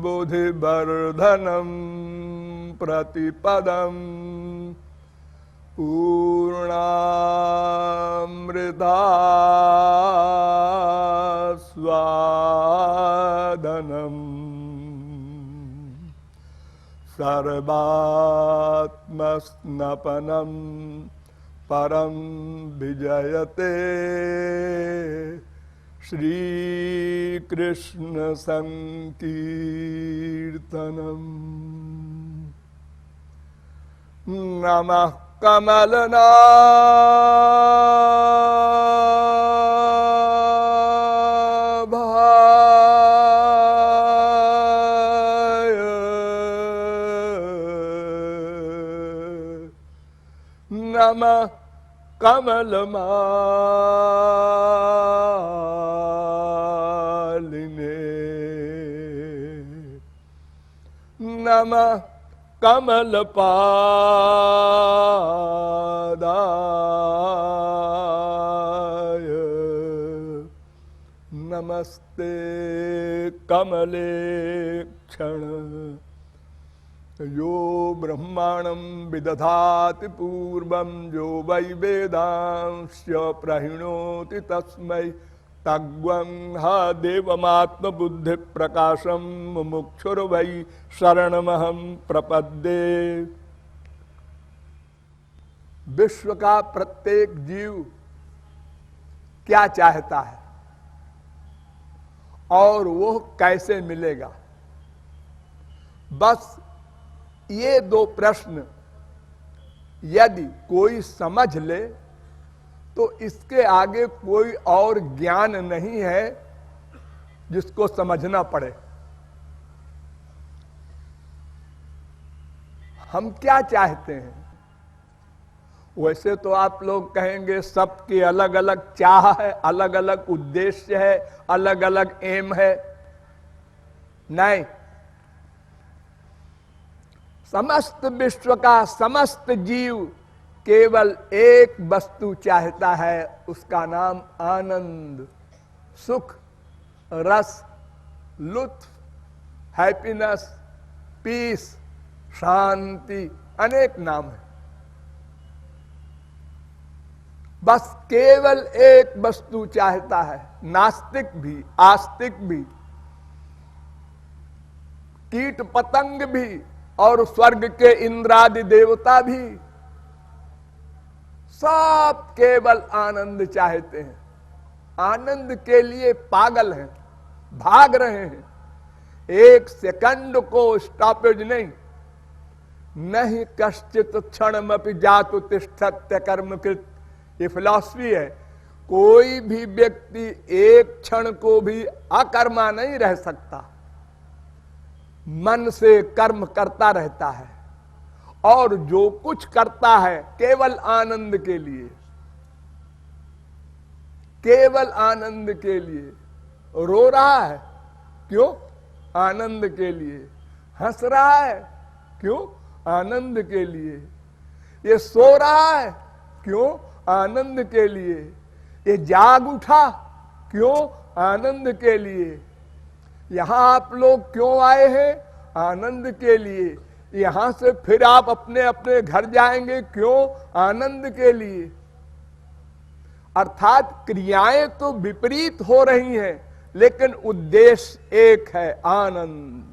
बुद्धिवर्धनम प्रतिपदम पूर्णामृतास्वादनम सर्वात्मस्नपनम परम विजयते श्री कृष्ण संकीर्तनम। नमः कमलनाभाय नमः कमलमालिने नमः कमलपादाय नमस्ते कमलेक्षण यो ब्रह्माणं विदधाति पूर्वं यो वै वेदांश्च प्रहिणोति तस्मै तग्वं ह देवमात्मबुद्धि प्रकाशं मुमुक्षुर्वै शरणमहं प्रपद्ये। विश्व का प्रत्येक जीव क्या चाहता है और वो कैसे मिलेगा, बस ये दो प्रश्न यदि कोई समझ ले तो इसके आगे कोई और ज्ञान नहीं है जिसको समझना पड़े। हम क्या चाहते हैं? वैसे तो आप लोग कहेंगे सबके अलग अलग चाह है, अलग अलग उद्देश्य है, अलग अलग एम है। नहीं, समस्त विश्व का समस्त जीव केवल एक वस्तु चाहता है, उसका नाम आनंद, सुख, रस, लुत्फ, हैप्पीनेस, पीस, शांति, अनेक नाम है। बस केवल एक वस्तु चाहता है। नास्तिक भी, आस्तिक भी, कीट पतंग भी और स्वर्ग के इंद्रादि देवता भी सब केवल आनंद चाहते हैं। आनंद के लिए पागल हैं, भाग रहे हैं। एक सेकंड को स्टॉपेज नहीं। नहीं कश्चित क्षणमपि जातु तिष्ठत्य कर्मकृत, ये फिलॉसफी है। कोई भी व्यक्ति एक क्षण को भी अकर्मा नहीं रह सकता, मन से कर्म करता रहता है और जो कुछ करता है केवल आनंद के लिए, केवल आनंद के लिए। रो रहा है क्यों? आनंद के लिए। हंस रहा है क्यों? आनंद के लिए। ये सो रहा है क्यों? आनंद के लिए। ये जाग उठा क्यों? आनंद के लिए। यहां आप लोग क्यों आए हैं? आनंद के लिए। यहां से फिर आप अपने अपने घर जाएंगे क्यों? आनंद के लिए। अर्थात क्रियाएं तो विपरीत हो रही हैं, लेकिन उद्देश्य एक है, आनंद,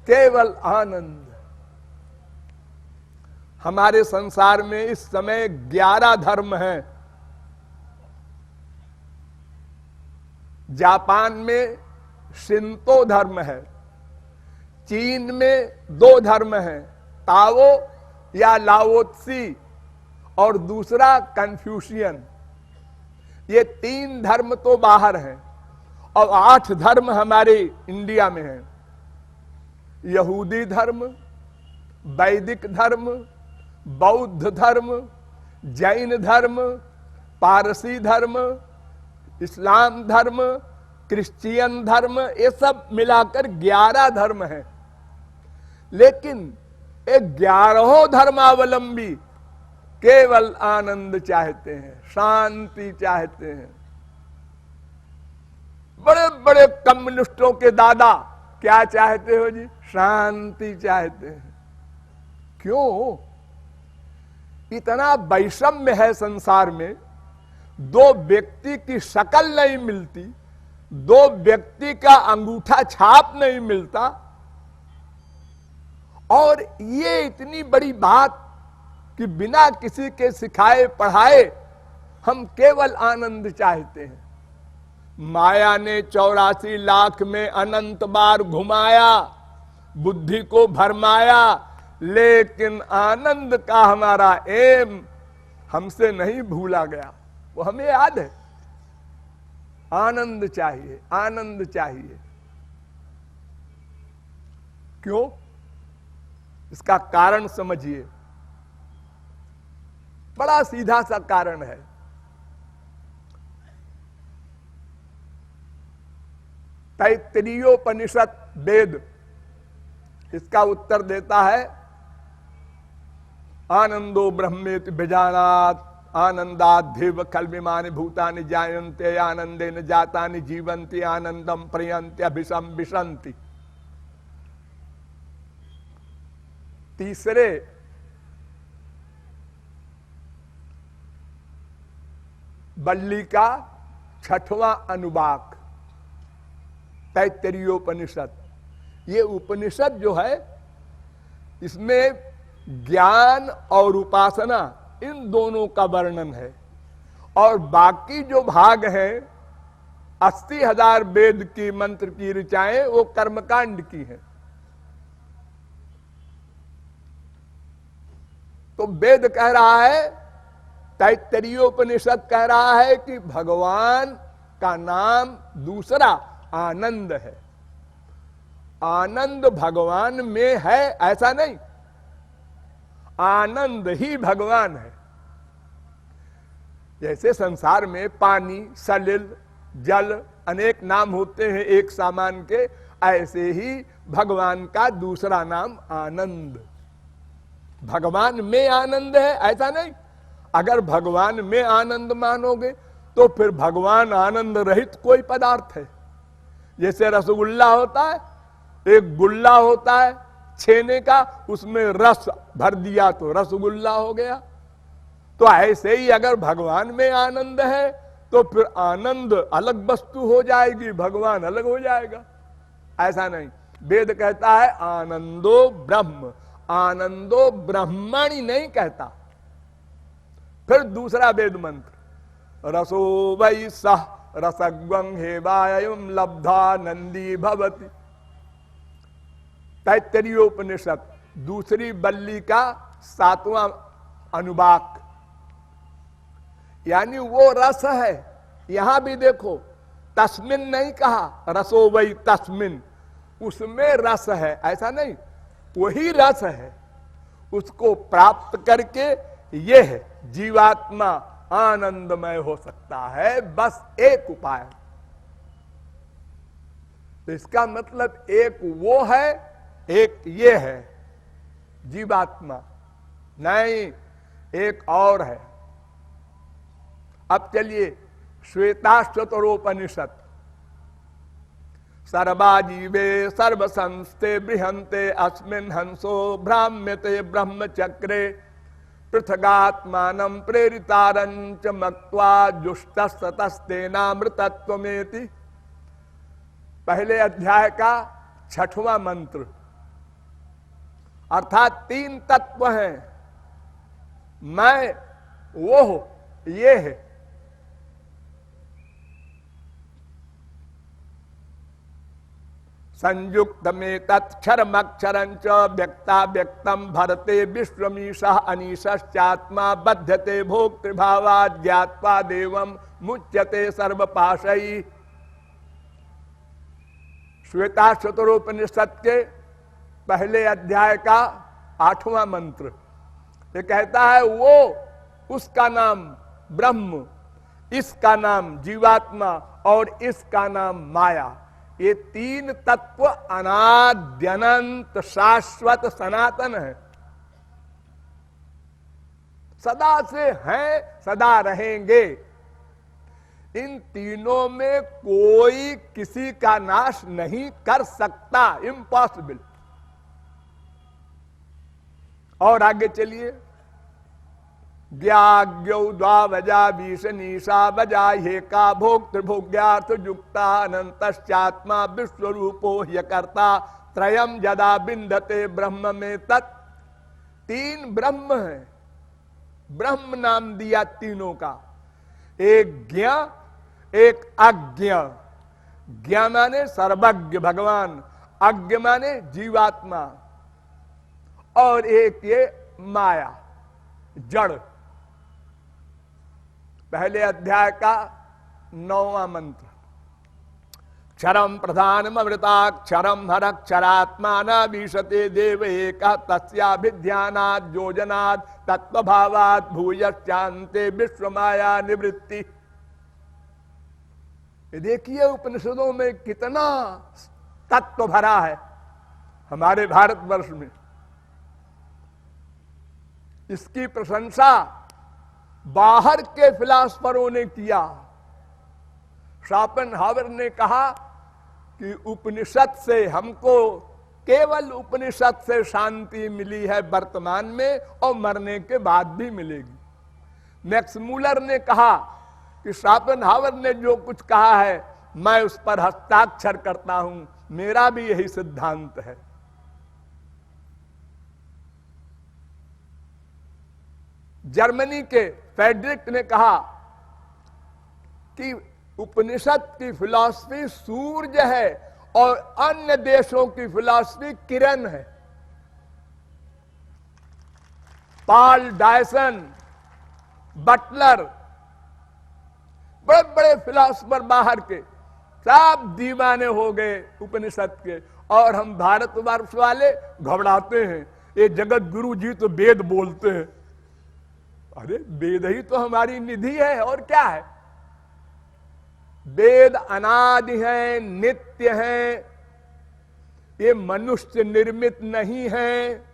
केवल आनंद। हमारे संसार में इस समय 11 धर्म हैं। जापान में शिंतो धर्म है, चीन में 2 धर्म हैं, ताओ या लाओत्सी और दूसरा कन्फ्यूशियन। ये 3 धर्म तो बाहर हैं और 8 धर्म हमारे इंडिया में हैं। यहूदी धर्म, वैदिक धर्म, बौद्ध धर्म, जैन धर्म, पारसी धर्म, इस्लाम धर्म, क्रिश्चियन धर्म, ये सब मिलाकर 11 धर्म हैं। लेकिन 11 धर्मावलंबी केवल आनंद चाहते हैं, शांति चाहते हैं। बड़े बड़े कम्युनिस्टों के दादा क्या चाहते हो जी? शांति चाहते हैं। क्यों? इतना वैषम्य है संसार में, दो व्यक्ति की शक्ल नहीं मिलती, दो व्यक्ति का अंगूठा छाप नहीं मिलता, और ये इतनी बड़ी बात कि बिना किसी के सिखाए पढ़ाए हम केवल आनंद चाहते हैं। माया ने 84 लाख में अनंत बार घुमाया, बुद्धि को भरमाया, लेकिन आनंद का हमारा एम हमसे नहीं भूला गया। वो हमें याद है, आनंद चाहिए, आनंद चाहिए। क्यों? इसका कारण समझिए, बड़ा सीधा सा कारण है। तैत्तिरीयोपनिषद वेद इसका उत्तर देता है, आनंदो ब्रह्मेति विजानात् आनंदाद्धेव खल्विमानि भूतानि जायन्ते आनंदेन जातानि जीवन्ति आनंदम प्रयन्ति अभिसम विशन्ति। तीसरे बल्ली का 6वां अनुवाक तैत्तिरीयोपनिषद। ये उपनिषद जो है, इसमें ज्ञान और उपासना इन दोनों का वर्णन है, और बाकी जो भाग है 80,000 वेद की मंत्र की ऋचाएं वो कर्मकांड की हैं। तो वेद कह रहा है, तैत्तिरीयोपनिषद कह रहा है कि भगवान का नाम दूसरा आनंद है। आनंद भगवान में है ऐसा नहीं, आनंद ही भगवान है। जैसे संसार में पानी, सलिल, जल अनेक नाम होते हैं एक सामान के, ऐसे ही भगवान का दूसरा नाम आनंद। भगवान में आनंद है ऐसा नहीं। अगर भगवान में आनंद मानोगे तो फिर भगवान आनंद रहित कोई पदार्थ है। जैसे रसगुल्ला होता है, एक गुल्ला होता है छेने का, उसमें रस भर दिया तो रसगुल्ला हो गया। तो ऐसे ही अगर भगवान में आनंद है तो फिर आनंद अलग वस्तु हो जाएगी, भगवान अलग हो जाएगा, ऐसा नहीं। वेद कहता है आनंदो ब्रह्म, आनंदो ब्रह्मणि नहीं कहता। फिर दूसरा वेद मंत्र, रसो वै सह रसग्वं हेवायं लब्धा नंदी भवति। तैत्तिरीयोपनिषद दूसरी बल्ली का 7वां अनुवाक, यानी वो रस है। यहां भी देखो, तस्मिन नहीं कहा, रसो वै तस्मिन, उसमें रस है ऐसा नहीं, वही रस है। उसको प्राप्त करके यह जीवात्मा आनंदमय हो सकता है, बस एक उपाय। तो इसका मतलब एक वो है, एक ये है जीवात्मा, नहीं एक और है। अब चलिए श्वेताश्वतरोपनिषद, सर्वाजीवे सर्वसंस्थे बृहंते अस्मिन् हंसो भ्राम्यते ब्रह्मचक्रे पृथगात्मानं प्रेरितारंच मत्वा जुष्टस्ततस्तेनामृतत्वमेति। पहले अध्याय का 6वां मंत्र, अर्थात 3 तत्व हैं, मैं, वो, ये है। संयुक्त में तत्क्षरमक्षरंच व्यक्ता व्यक्तम भरते विश्वमीशः अनीशश्चात्मा बध्यते भोक्तृभावात् ज्ञात्वा देवं मुच्यते सर्वपाशैः। श्वेताश्वतरोपनिषद के पहले अध्याय का 8वां मंत्र, ये कहता है वो, उसका नाम ब्रह्म, इसका नाम जीवात्मा और इसका नाम माया। ये 3 तत्व अनाद्यनंत शाश्वत सनातन है। सदा से हैं, सदा रहेंगे। इन तीनों में कोई किसी का नाश नहीं कर सकता, इम्पॉसिबल। और आगे चलिए, ज्ञाज्ञौ द्वावजा भीषणीशा बजा हे का भोक्तृभोग्यार्थ युक्ता अनंतश्चात्मा विश्वरूपो ह्यकर्ता त्रयम जदा बिंदते ब्रह्म में तत्। तीन ब्रह्म है, ब्रह्म नाम दिया तीनों का। एक ज्ञ, एक अज्ञ। ज्ञ माने सर्वज्ञ भगवान, अज्ञ माने जीवात्मा, और एक ये माया जड़। पहले अध्याय का 9वां मंत्र, क्षरम प्रधानम अमृताक्षरम हरक्षरात्मा न विशते देव एक तस्याभिध्यानात् योजनात् तत्वभावात् भूयश्चान्ते विश्वमाया निवृत्ति। देखिए उपनिषदों में कितना तत्व भरा है हमारे भारतवर्ष में। इसकी प्रशंसा बाहर के फिलासफरों ने किया। शोपेनहावर ने कहा कि उपनिषद से हमको, केवल उपनिषद से शांति मिली है वर्तमान में, और मरने के बाद भी मिलेगी। मैक्स मूलर ने कहा कि शोपेनहावर ने जो कुछ कहा है मैं उस पर हस्ताक्षर करता हूं, मेरा भी यही सिद्धांत है। जर्मनी के फेडरिक ने कहा कि उपनिषद की फिलॉसफी सूर्य है और अन्य देशों की फिलॉसफी किरण है। पॉल डायसन, बटलर, बड़े बड़े फिलॉसफर बाहर के सब दीवाने हो गए उपनिषद के, और हम भारतवर्ष वाले घबराते हैं। ये जगत गुरु जी तो वेद बोलते हैं। अरे वेद ही तो हमारी निधि है, और क्या है। वेद अनादि हैं, नित्य हैं, ये मनुष्य निर्मित नहीं है,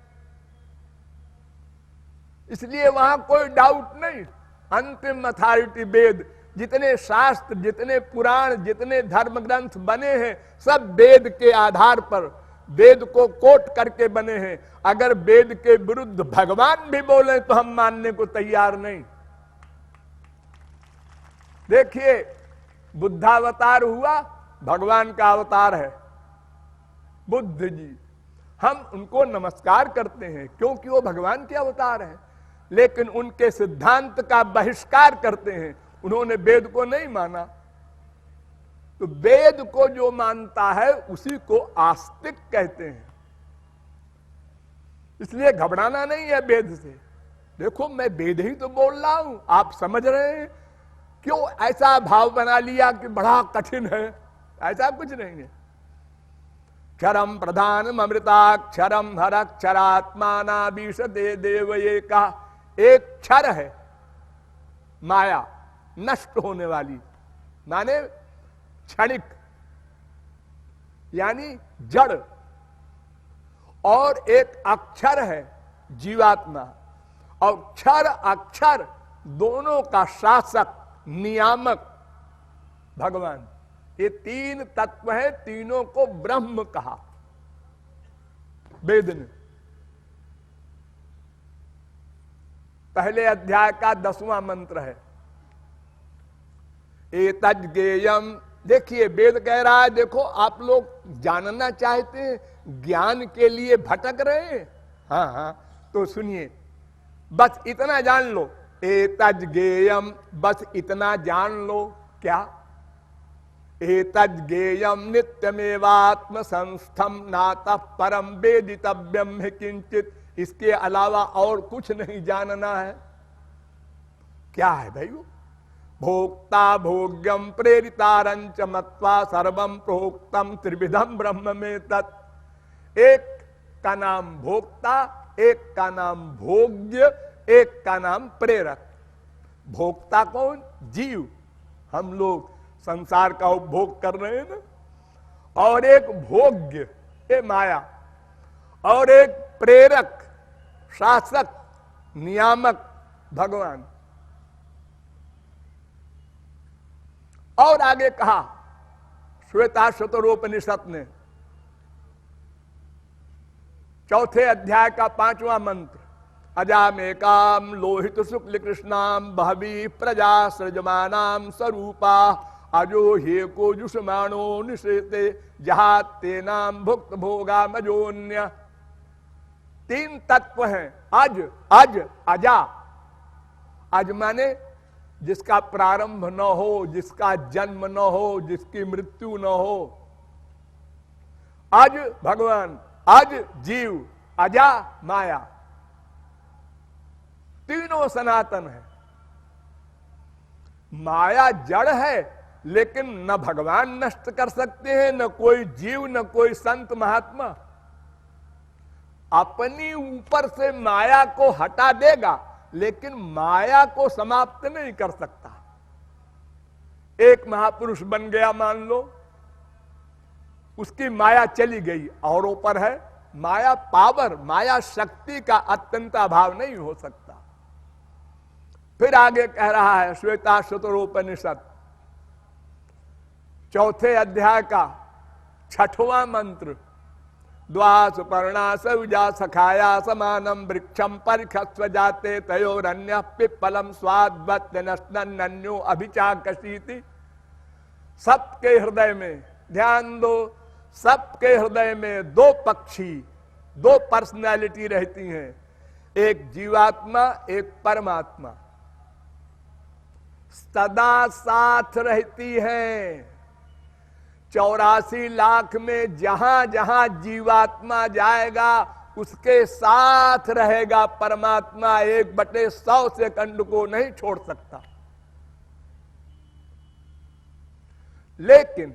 इसलिए वहां कोई डाउट नहीं। अंतिम अथॉरिटी वेद। जितने शास्त्र, जितने पुराण, जितने धर्म ग्रंथ बने हैं सब वेद के आधार पर, वेद को कोट करके बने हैं। अगर वेद के विरुद्ध भगवान भी बोले तो हम मानने को तैयार नहीं। देखिए बुद्धावतार हुआ, भगवान का अवतार है बुद्ध जी। हम उनको नमस्कार करते हैं क्योंकि वो भगवान के अवतार हैं, लेकिन उनके सिद्धांत का बहिष्कार करते हैं। उन्होंने वेद को नहीं माना, तो वेद को जो मानता है उसी को आस्तिक कहते हैं। इसलिए घबराना नहीं है वेद से। देखो मैं वेद ही तो बोल रहा हूं, आप समझ रहे हैं। क्यों ऐसा भाव बना लिया कि बड़ा कठिन है? ऐसा कुछ नहीं है। क्षरम प्रधानम अमृताक्षरम हरक्षरात्मा न विशते देव एका। एक क्षर है माया, नष्ट होने वाली, माने क्षणिक यानी जड़, और एक अक्षर है जीवात्मा। और क्षर अक्षर दोनों का शासक, नियामक भगवान। ये तीन तत्व है, तीनों को ब्रह्म कहा वेद ने। पहले अध्याय का 10वां मंत्र है एतद् ज्ञेयम्। देखिए वेद कह रहा है, देखो आप लोग जानना चाहते हैं, ज्ञान के लिए भटक रहे हैं। हाँ हाँ, तो सुनिए, बस इतना जान लो, एतद् ज्ञेयम्, बस इतना जान लो। क्या? एतद् ज्ञेयम् नित्यमेवात्म संस्थम नातः परम वेदितव्यम हि किंचित। इसके अलावा और कुछ नहीं जानना है। क्या है भाई वो? भोक्ता भोग्यम प्रेरितारंच मत्वा सर्वम प्रोक्तम त्रिविधम ब्रह्म में तत्। एक का नाम भोक्ता, एक का नाम भोग्य, एक का नाम प्रेरक। भोक्ता कौन? जीव, हम लोग संसार का उपभोग कर रहे हैं ना। और एक भोग्य, ये माया। और एक प्रेरक, शासक, नियामक, भगवान। और आगे कहा श्वेताश्वतरोपनिषद ने, चौथे अध्याय का 5वां मंत्र, अजामेकाम लोहित शुक्ल कृष्णाम बहवी प्रजा सृजमानाम स्वरूपा अजो हे को जुषमाणो निषेते जहाते नाम भुक्त भोगा मजोन्य। 3 तत्व हैं, अज अज अजा। अज माने जिसका प्रारंभ न हो, जिसका जन्म न हो, जिसकी मृत्यु न हो। अज भगवान, अज जीव, अजा माया, तीनों सनातन है। माया जड़ है, लेकिन न भगवान नष्ट कर सकते हैं, न कोई जीव, न कोई संत महात्मा। अपनी ऊपर से माया को हटा देगा, लेकिन माया को समाप्त नहीं कर सकता। एक महापुरुष बन गया मान लो, उसकी माया चली गई, औरों पर है माया पावर, माया शक्ति का अत्यंत अभाव नहीं हो सकता। फिर आगे कह रहा है श्वेताश्वतरोपनिषद चौथे अध्याय का 6वां मंत्र, द्वास पर्णा सौजा सखाया समानम वृक्षम परिखस्व जाते तयोरन्य पिप्पलम स्वाद्वत्यन्यो अभिचाकशीति। सबके हृदय में ध्यान दो, सबके हृदय में 2 पक्षी, 2 पर्सनैलिटी रहती हैं, एक जीवात्मा, एक परमात्मा, सदा साथ रहती हैं। 84 लाख में जहां जहां जीवात्मा जाएगा उसके साथ रहेगा परमात्मा। 1/100 सेकंड को नहीं छोड़ सकता। लेकिन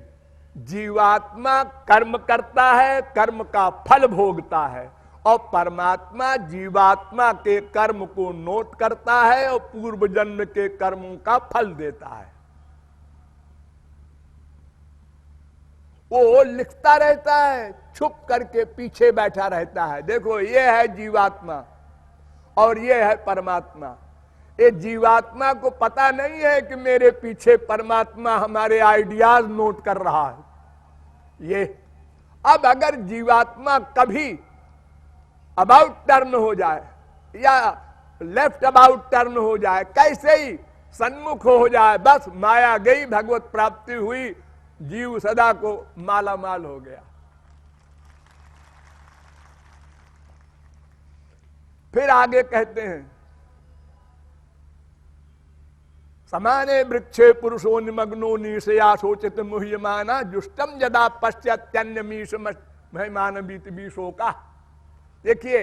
जीवात्मा कर्म करता है, कर्म का फल भोगता है, और परमात्मा जीवात्मा के कर्म को नोट करता है और पूर्व जन्म के कर्मों का फल देता है। वो लिखता रहता है, छुप करके पीछे बैठा रहता है। देखो, ये है जीवात्मा और ये है परमात्मा। ये जीवात्मा को पता नहीं है कि मेरे पीछे परमात्मा हमारे आइडियाज नोट कर रहा है। ये अब अगर जीवात्मा कभी अबाउट टर्न हो जाए या लेफ्ट अबाउट टर्न हो जाए, कैसे ही सन्मुख हो जाए, बस माया गई, भगवत प्राप्ति हुई, जीव सदा को माला माल हो गया। फिर आगे कहते हैं, समाने वृक्षे पुरुषो निमग्नो निशया शोचित मुह्यमाना जुष्टम यदा पश्चात्यन्यमीश महिमान बीत बीशोका। देखिए,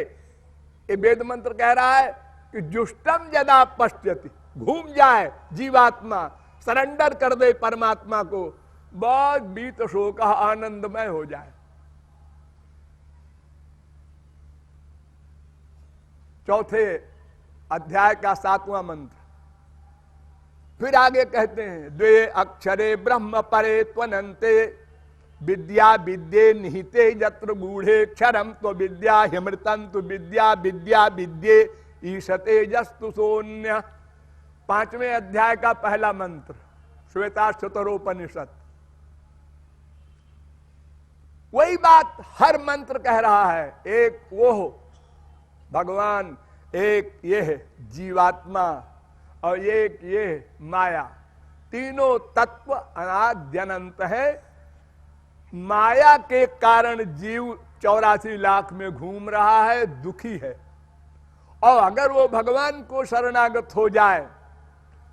ये वेद मंत्र कह रहा है कि जुष्टम यदा पश्यति, घूम जाए जीवात्मा, सरेंडर कर दे परमात्मा को, बहुत बीत शोक आनंदमय हो जाए। चौथे अध्याय का 7वां मंत्र फिर आगे कहते हैं, द्वे अक्षरे ब्रह्म परे त्वनन्ते विद्या विद्ये निहिते यत्र गूढ़े क्षरम तो विद्या हिमृतं तो विद्या विद्या विद्ये ईशते जस्तु सोन्य। 5वें अध्याय का पहला मंत्र श्वेताश्वतरोपनिषद। वही बात हर मंत्र कह रहा है। एक वो भगवान, एक ये है जीवात्मा, और एक ये माया। तीनों तत्व अनाद्यनंत है। माया के कारण जीव 84 लाख में घूम रहा है, दुखी है। और अगर वो भगवान को शरणागत हो जाए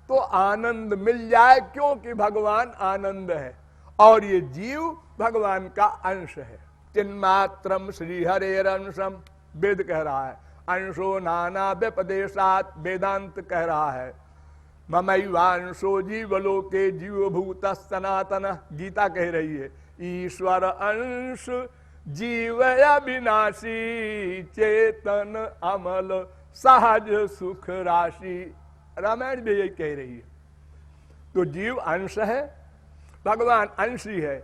तो आनंद मिल जाए, क्योंकि भगवान आनंद है और ये जीव भगवान का अंश है। चिन्मात्रम श्री हरेरंशम, वेद कह रहा है। अंशो नाना व्यपदेशात, वेदांत कह रहा है। ममैवांशो जीवलोके जीवभूत सनातन, गीता कह रही है। ईश्वर अंश जीव अविनाशी, चेतन अमल सहज सुख राशि, रामायण भी यही कह रही है। तो जीव अंश है, भगवान अंशी है।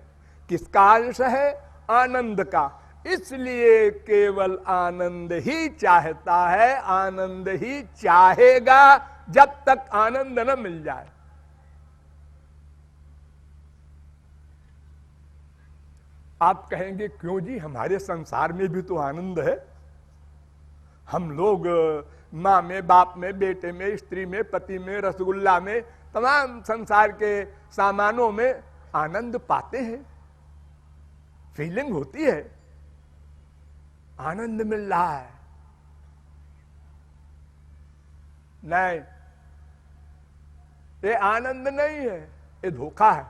किसका अंश है? आनंद का। इसलिए केवल आनंद ही चाहता है, आनंद ही चाहेगा जब तक आनंद न मिल जाए। आप कहेंगे क्यों जी, हमारे संसार में भी तो आनंद है। हम लोग माँ में, बाप में, बेटे में, स्त्री में, पति में, रसगुल्ला में, तमाम संसार के सामानों में आनंद पाते हैं, फीलिंग होती है, आनंद मिल रहा है। नहीं, ये आनंद नहीं है, ये धोखा है।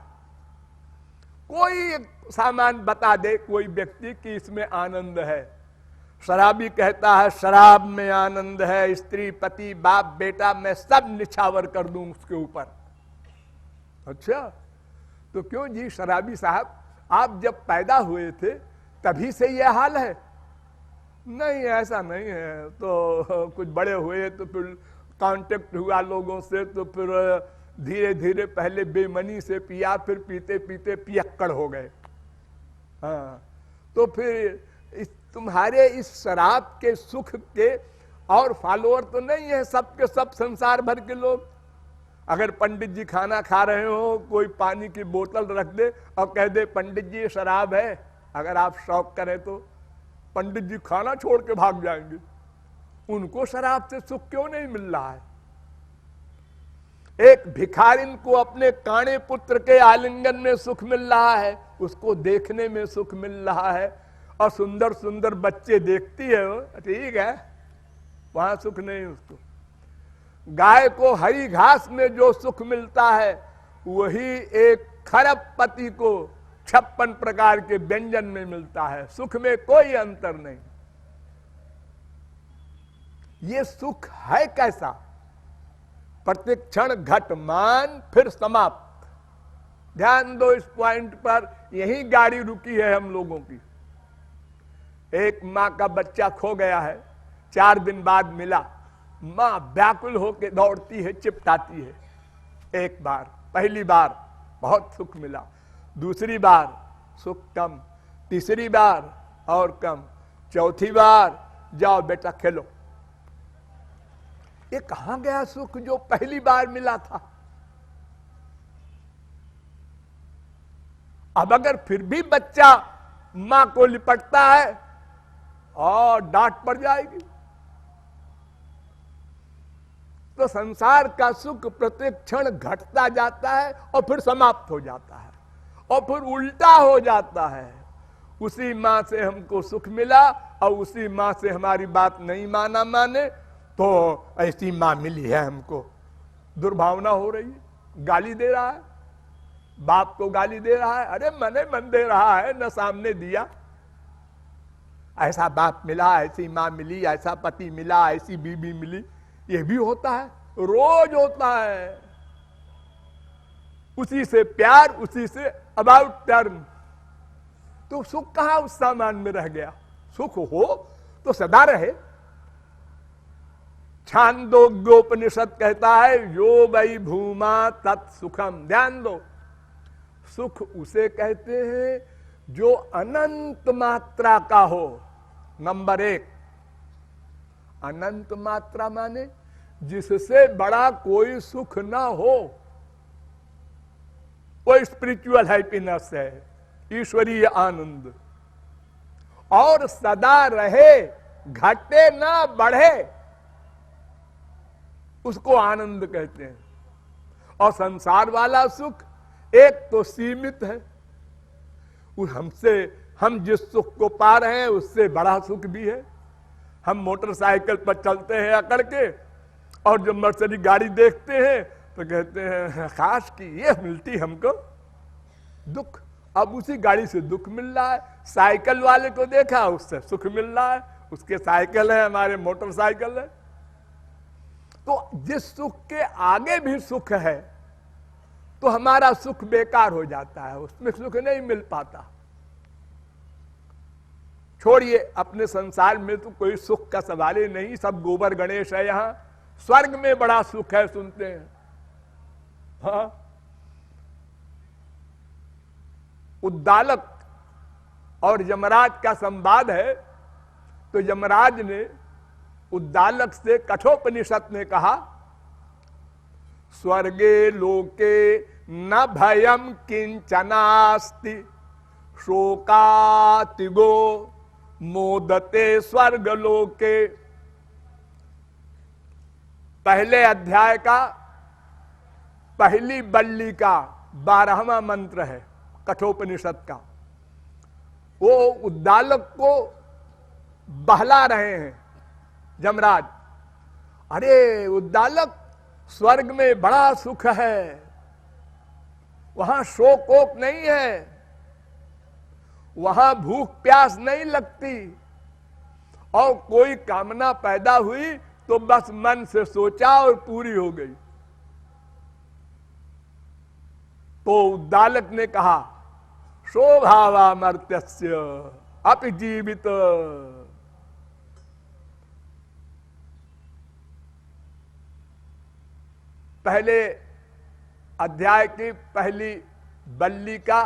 कोई एक सामान बता दे कोई व्यक्ति कि इसमें आनंद है। शराबी कहता है शराब में आनंद है, स्त्री, पति, बाप, बेटा, मैं सब निछावर कर दूं उसके ऊपर। अच्छा, तो क्यों जी शराबी साहब, आप जब पैदा हुए थे तभी से यह हाल है? नहीं, ऐसा नहीं है। तो कुछ बड़े हुए तो फिर कांटेक्ट हुआ लोगों से, तो फिर धीरे धीरे पहले बेमनी से पिया, फिर पीते पीते पियक्कड़ हो गए। हाँ, तो फिर तुम्हारे इस शराब के सुख के और फॉलोअर तो नहीं है सबके सब संसार भर के लोग। अगर पंडित जी खाना खा रहे हो, कोई पानी की बोतल रख दे और कह दे पंडित जी ये शराब है, अगर आप शौक करें तो पंडित जी खाना छोड़ के भाग जाएंगे। उनको शराब से सुख क्यों नहीं मिल रहा है? एक भिखारिन को अपने काणे पुत्र के आलिंगन में सुख मिल रहा है, उसको देखने में सुख मिल रहा है, और सुंदर सुंदर बच्चे देखती है वो, ठीक है, वहां सुख नहीं उसको। गाय को हरी घास में जो सुख मिलता है वही एक खरब पति को 56 प्रकार के व्यंजन में मिलता है। सुख में कोई अंतर नहीं। ये सुख है कैसा? प्रत्येक क्षण घटमान फिर समाप्त। ध्यान दो इस पॉइंट पर, यही गाड़ी रुकी है हम लोगों की। एक मां का बच्चा खो गया है, 4 दिन बाद मिला, मां व्याकुल होकर दौड़ती है, चिपटाती है। एक बार, पहली बार बहुत सुख मिला, दूसरी बार सुख कम, तीसरी बार और कम, चौथी बार जाओ बेटा खेलो। ये कहां गया सुख जो पहली बार मिला था? अब अगर फिर भी बच्चा मां को लिपटता है और डांट पड़ जाएगी। तो संसार का सुख प्रत्येक क्षण घटता जाता है और फिर समाप्त हो जाता है, और फिर उल्टा हो जाता है। उसी मां से हमको सुख मिला और उसी मां से हमारी बात नहीं माने तो ऐसी मां मिली है हमको, दुर्भावना हो रही है, गाली दे रहा है, बाप को गाली दे रहा है, अरे मने मन दे रहा है, न सामने दिया। ऐसा बाप मिला, ऐसी मां मिली, ऐसा पति मिला, ऐसी बीबी मिली, ये भी होता है, रोज होता है। उसी से प्यार, उसी से अबाउट टर्न। तो सुख कहां उस सामान में रह गया? सुख हो तो सदा रहे। छांदोग्योपनिषद कहता है यो वै भूमा तत्सुखम। ध्यान दो, सुख उसे कहते हैं जो अनंत मात्रा का हो। नंबर 1, अनंत मात्रा माने जिससे बड़ा कोई सुख ना हो। वो स्पिरिचुअल हैप्पीनेस है, ईश्वरीय आनंद, और सदा रहे, घटे ना बढ़े, उसको आनंद कहते हैं। और संसार वाला सुख एक तो सीमित है, हम जिस सुख को पा रहे हैं उससे बड़ा सुख भी है। हम मोटरसाइकिल पर चलते हैं अकड़ के, और जब मर्सिडीज गाड़ी देखते हैं तो कहते हैं काश कि ये मिलती हमको। दुख, अब उसी गाड़ी से दुख मिल रहा है। साइकिल वाले को देखा, उससे सुख मिल रहा है, उसके साइकिल है, हमारे मोटरसाइकिल है। तो जिस सुख के आगे भी सुख है तो हमारा सुख बेकार हो जाता है, उसमें सुख नहीं मिल पाता। छोड़िए, अपने संसार में तो कोई सुख का सवाल ही नहीं, सब गोबर गणेश है। यहां स्वर्ग में बड़ा सुख है, सुनते हैं। हाँ, उद्दालक और यमराज का संवाद है। तो यमराज ने उद्दालक से, कठोपनिषद ने कहा, स्वर्गे लोके न भयम किंचनास्ति शोकातिगो मोदते स्वर्ग लोके। पहले अध्याय का पहली बल्ली का 12वां मंत्र है कठोपनिषद का। वो उद्दालक को बहला रहे हैं यमराज। अरे उद्दालक, स्वर्ग में बड़ा सुख है, वहां शोक ओक नहीं है, वहां भूख प्यास नहीं लगती, और कोई कामना पैदा हुई तो बस मन से सोचा और पूरी हो गई। तो उद्दालक ने कहा, शोभावा मर्त्यस्य अपि जीवित। पहले अध्याय की पहली बल्ली का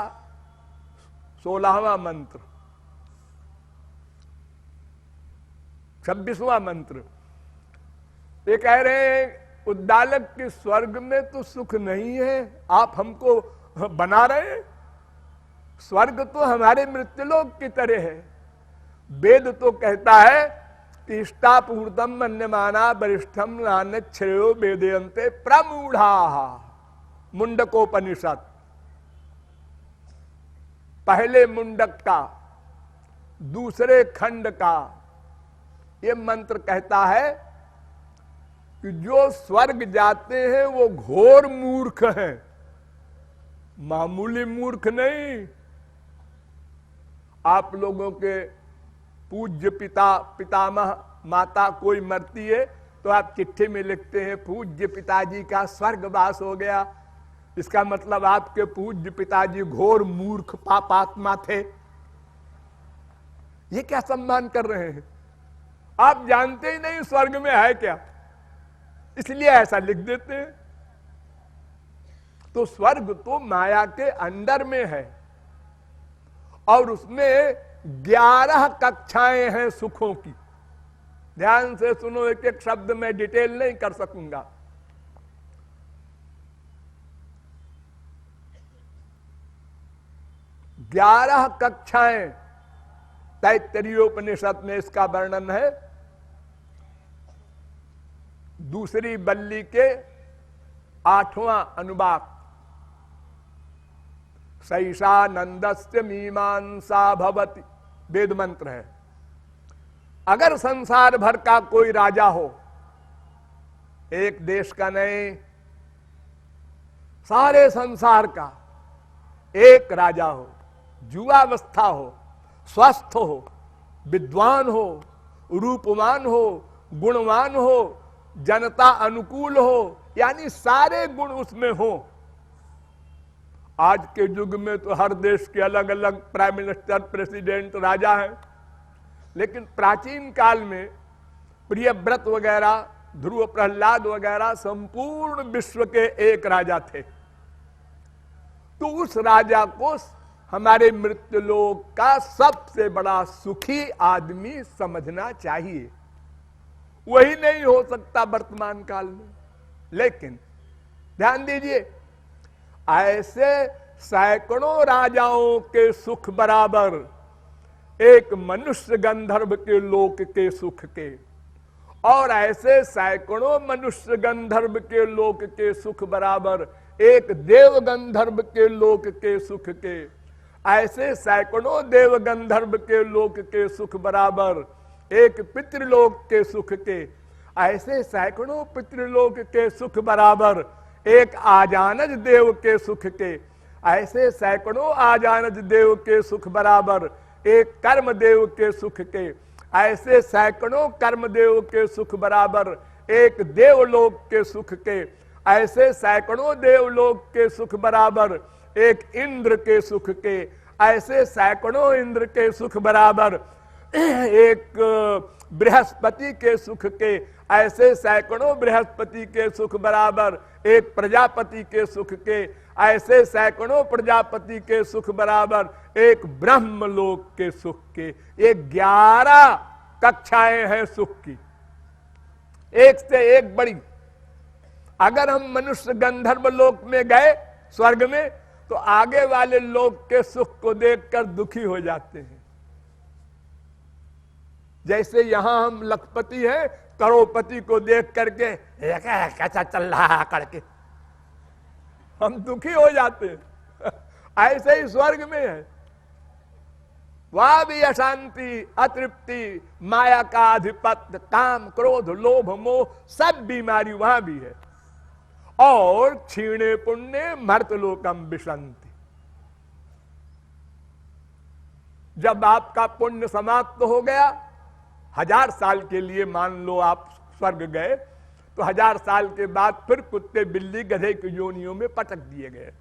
16वां मंत्र, 26वां मंत्र। ये कह रहे हैं उद्दालक के स्वर्ग में तो सुख नहीं है, आप हमको बना रहे हैं। स्वर्ग तो हमारे मृत्युलोक की तरह है। वेद तो कहता है कि इष्टापूर्तम मन्यमाना वरिष्ठम नान्यत् श्रेयो वेदयन्ते प्रमूढ़ाः। मुंडकोपनिषद पहले मुंडक का दूसरे खंड का ये मंत्र कहता है कि जो स्वर्ग जाते हैं वो घोर मूर्ख हैं, मामूली मूर्ख नहीं। आप लोगों के पूज्य पितामह माता कोई मरती है तो आप चिट्ठी में लिखते हैं पूज्य पिताजी का स्वर्गवास हो गया। इसका मतलब आपके पूज्य पिताजी घोर मूर्ख पापात्मा थे। ये क्या सम्मान कर रहे हैं? आप जानते ही नहीं स्वर्ग में है क्या, इसलिए ऐसा लिख देते हैं। तो स्वर्ग तो माया के अंदर में है और उसमें 11 कक्षाएं हैं सुखों की। ध्यान से सुनो, एक एक शब्द में डिटेल नहीं कर सकूंगा। ग्यारह कक्षाएं तैत्तरीयोपनिषद में इसका वर्णन है। दूसरी बल्ली के 8वां अनुवाक, सैषानंदस्य मीमांसा भवति, वेद मंत्र है। अगर संसार भर का कोई राजा हो, एक देश का नहीं, सारे संसार का एक राजा हो, युवावस्था हो, स्वस्थ हो, विद्वान हो, रूपवान हो, गुणवान हो, जनता अनुकूल हो, यानी सारे गुण उसमें हो। आज के युग में तो हर देश के अलग अलग प्राइम मिनिस्टर, प्रेसिडेंट, राजा हैं, लेकिन प्राचीन काल में प्रियव्रत वगैरह, ध्रुव प्रहलाद वगैरह संपूर्ण विश्व के एक राजा थे। तो उस राजा को हमारे मृत्युलोक का सबसे बड़ा सुखी आदमी समझना चाहिए। वही नहीं हो सकता वर्तमान काल में। लेकिन ध्यान दीजिए, ऐसे सैकड़ों राजाओं के सुख बराबर एक मनुष्य गंधर्व के लोक के सुख के, और ऐसे सैकड़ों मनुष्य गंधर्व के लोक के सुख बराबर एक देव गंधर्व के लोक के सुख के, ऐसे सैकड़ों देव गंधर्व के लोक के सुख बराबर एक पितृलोक के सुख के, ऐसे सैकड़ों पितृलोक के सुख बराबर एक आजानज देव के सुख के, ऐसे सैकड़ों आजानज देव के सुख बराबर एक कर्म देव के सुख के, ऐसे सैकड़ों कर्म देव के सुख बराबर एक देवलोक के सुख के, ऐसे सैकड़ों देवलोक के सुख बराबर एक इंद्र के सुख के, ऐसे सैकड़ों इंद्र के सुख बराबर एक बृहस्पति के सुख के, ऐसे सैकड़ों बृहस्पति के सुख बराबर एक प्रजापति के सुख के, ऐसे सैकड़ों प्रजापति के सुख बराबर एक ब्रह्मलोक के सुख के। ये 11 कक्षाएं हैं सुख की, एक से एक बड़ी। अगर हम मनुष्य गंधर्व लोक में गए स्वर्ग में, तो आगे वाले लोक के सुख को देखकर दुखी हो जाते हैं। जैसे यहां हम लखपति हैं, करोड़पति को देख करके कैसा चल रहा करके हम दुखी हो जाते हैं। ऐसे ही स्वर्ग में है, वहां भी अशांति, अतृप्ति, माया का आधिपत्य, काम, क्रोध, लोभ, मोह, सब बीमारी वहां भी है। और क्षीणे पुण्य मर्तलोकम विशंति। जब आपका पुण्य समाप्त हो गया, 1000 साल के लिए मान लो आप स्वर्ग गए, तो 1000 साल के बाद फिर कुत्ते, बिल्ली, गधे की योनियों में पटक दिए गए।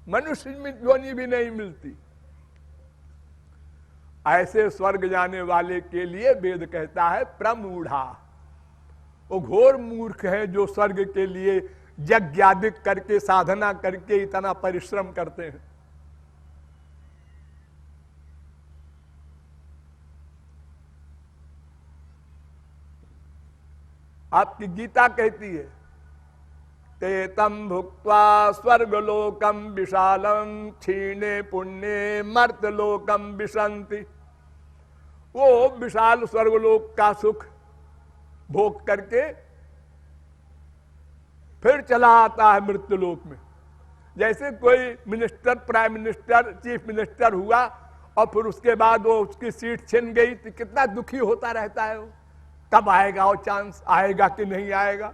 मनुष्य में योनि भी नहीं मिलती। ऐसे स्वर्ग जाने वाले के लिए वेद कहता है प्रमूढ़ा। वो घोर मूर्ख है जो स्वर्ग के लिए यज्ञादिक करके, साधना करके इतना परिश्रम करते हैं। आपकी गीता कहती है, ते तम भुक्त्वा स्वर्गलोकम विशालम क्षीणे पुण्ये मर्तलोकम विशंति। वो विशाल स्वर्गलोक का सुख भोग करके फिर चला आता है मृत्युलोक में। जैसे कोई minister, prime minister, chief minister हुआ और फिर उसके बाद वो उसकी सीट छिन गई, तो कितना दुखी होता रहता है वो। कब आएगा वो चांस, आएगा कि नहीं आएगा।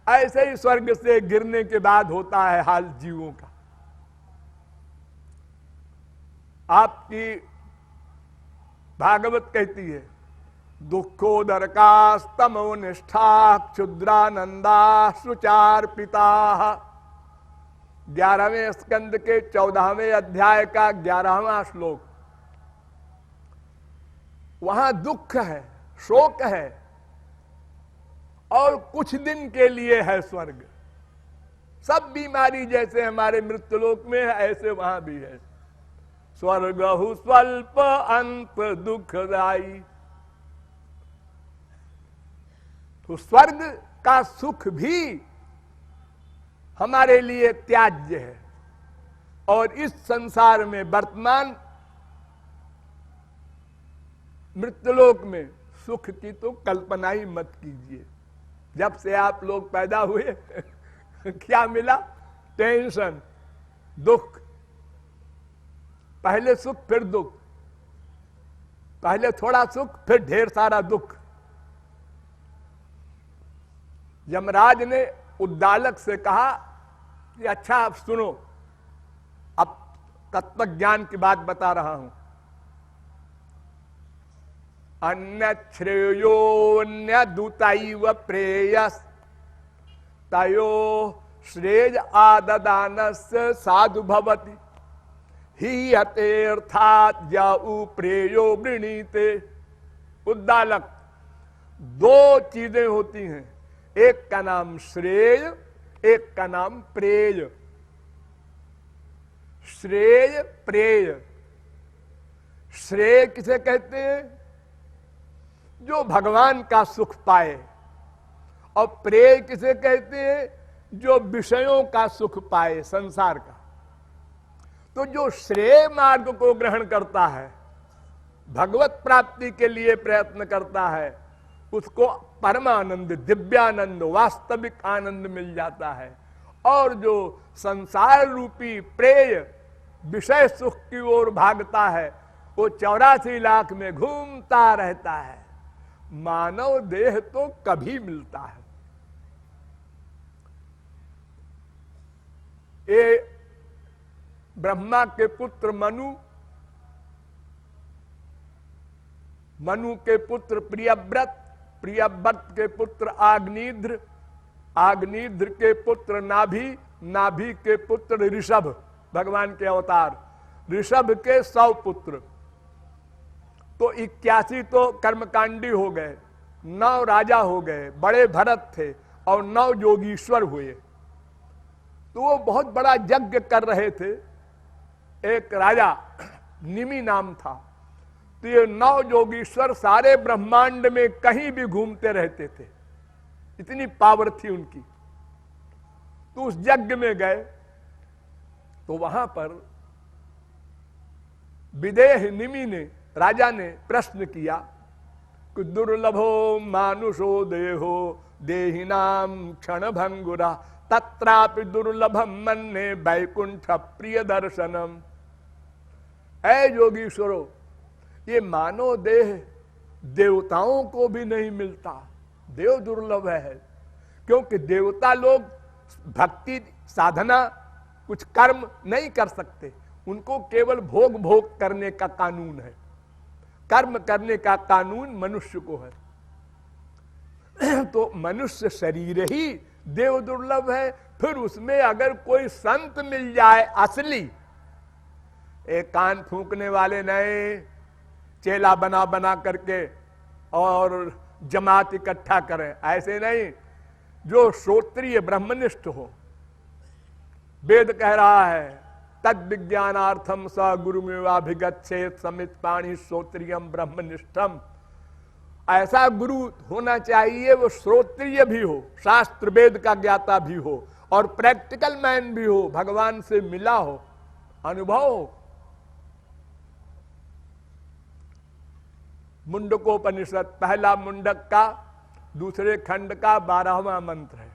ऐसे ही स्वर्ग से गिरने के बाद होता है हाल जीवों का। आपकी भागवत कहती है, दुखोदरका स्तमो निष्ठा क्षुद्रानंदा सुचार पिता। 11वें स्कंद के 14वें अध्याय का 11वां श्लोक। वहां दुख है, शोक है, और कुछ दिन के लिए है स्वर्ग। सब बीमारी जैसे हमारे मृत्युलोक में है, ऐसे वहां भी है। स्वर्गहु स्वल्प अंत दुखदाई। तो स्वर्ग का सुख भी हमारे लिए त्याज्य है। और इस संसार में वर्तमान मृत्युलोक में सुख की तो कल्पना ही मत कीजिए। जब से आप लोग पैदा हुए क्या मिला? टेंशन, दुख। पहले सुख फिर दुख, पहले थोड़ा सुख फिर ढेर सारा दुख। यमराज ने उद्दालक से कहा कि अच्छा आप सुनो, अब तत्व ज्ञान की बात बता रहा हूं। अन्य श्रेयोन्य दूताइव प्रेयस तयो श्रेय आददानस साधु भवति ही अर्थात जाऊ प्रेयो वृणीते। उद्दालक, दो चीजें होती हैं, एक का नाम श्रेय, एक का नाम प्रेय। श्रेय प्रेय। श्रेय किसे कहते हैं? जो भगवान का सुख पाए। और प्रेय किसे कहते हैं? जो विषयों का सुख पाए, संसार का। तो जो श्रेय मार्ग को ग्रहण करता है, भगवत प्राप्ति के लिए प्रयत्न करता है, उसको परमानंद, दिव्यानंद, वास्तविक आनंद मिल जाता है। और जो संसार रूपी प्रेय विषय सुख की ओर भागता है, वो 84 लाख में घूमता रहता है। मानव देह तो कभी मिलता है। ये ब्रह्मा के पुत्र मनु, मनु के पुत्र प्रियव्रत, प्रियव्रत के पुत्र आग्निद्र, आग्निद्र के पुत्र नाभि, नाभि के पुत्र ऋषभ, भगवान के अवतार। ऋषभ के 100 पुत्र, तो 81 तो कर्मकांडी हो गए। 9 राजा हो गए, बड़े भरत थे और 9 योगीश्वर हुए। तो वो बहुत बड़ा यज्ञ कर रहे थे। एक राजा निमि नाम था। तो ये 9 योगीश्वर सारे ब्रह्मांड में कहीं भी घूमते रहते थे, इतनी पावर थी उनकी। तो उस यज्ञ में गए तो वहां पर विदेह निमि ने, राजा ने प्रश्न किया कि दुर्लभो मानुषो देहो देहिनाम क्षण भंगुरा तत्रापि दुर्लभम मन्ने वैकुंठ प्रिय दर्शनम। ऐ योगीश्वरो, ये मानव देह देवताओं को भी नहीं मिलता, देव दुर्लभ है। क्योंकि देवता लोग भक्ति साधना कुछ कर्म नहीं कर सकते, उनको केवल भोग भोग करने का कानून है, कर्म करने का कानून मनुष्य को है। तो मनुष्य शरीर ही देव दुर्लभ है। फिर उसमें अगर कोई संत मिल जाए असली, एक कान फूंकने वाले नए चेला बना बना करके और जमात इकट्ठा करें, ऐसे नहीं, जो श्रोत्रिय ब्रह्मनिष्ठ हो। वेद कह रहा है तद विज्ञानार्थम स गुरुमेवाभिगच्छेत समित पाणी श्रोत्रियम ब्रह्मनिष्ठम। ऐसा गुरु होना चाहिए, वो श्रोत्रिय भी हो, शास्त्र वेद का ज्ञाता भी हो और प्रैक्टिकल मैन भी हो, भगवान से मिला हो, अनुभव हो। मुंडकोपनिषद पहला मुंडक का दूसरे खंड का 12वां मंत्र है।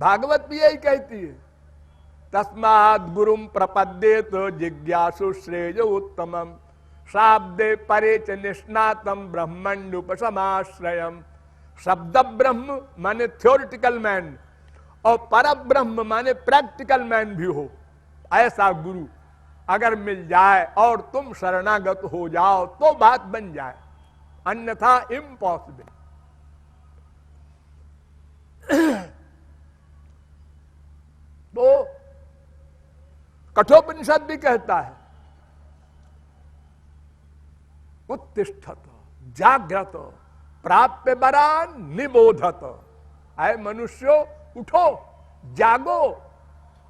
भागवत भी यही कहती है, तस्मात् गुरुम प्रपद्येत जिज्ञासु श्रेय उत्तमम शाब्दे परे च निष्णातम ब्रह्मण्युपसमाश्रयम। शब्द ब्रह्म माने थ्योरिटिकल मैन और पर ब्रह्म माने प्रैक्टिकल मैन भी हो, ऐसा गुरु अगर मिल जाए और तुम शरणागत हो जाओ तो बात बन जाए, अन्यथा इम्पॉसिबल। तो कठोपनिषद भी कहता है उत्तिष्ठत जाग्रत प्राप्य वरान निबोधत। आए मनुष्यो, उठो, जागो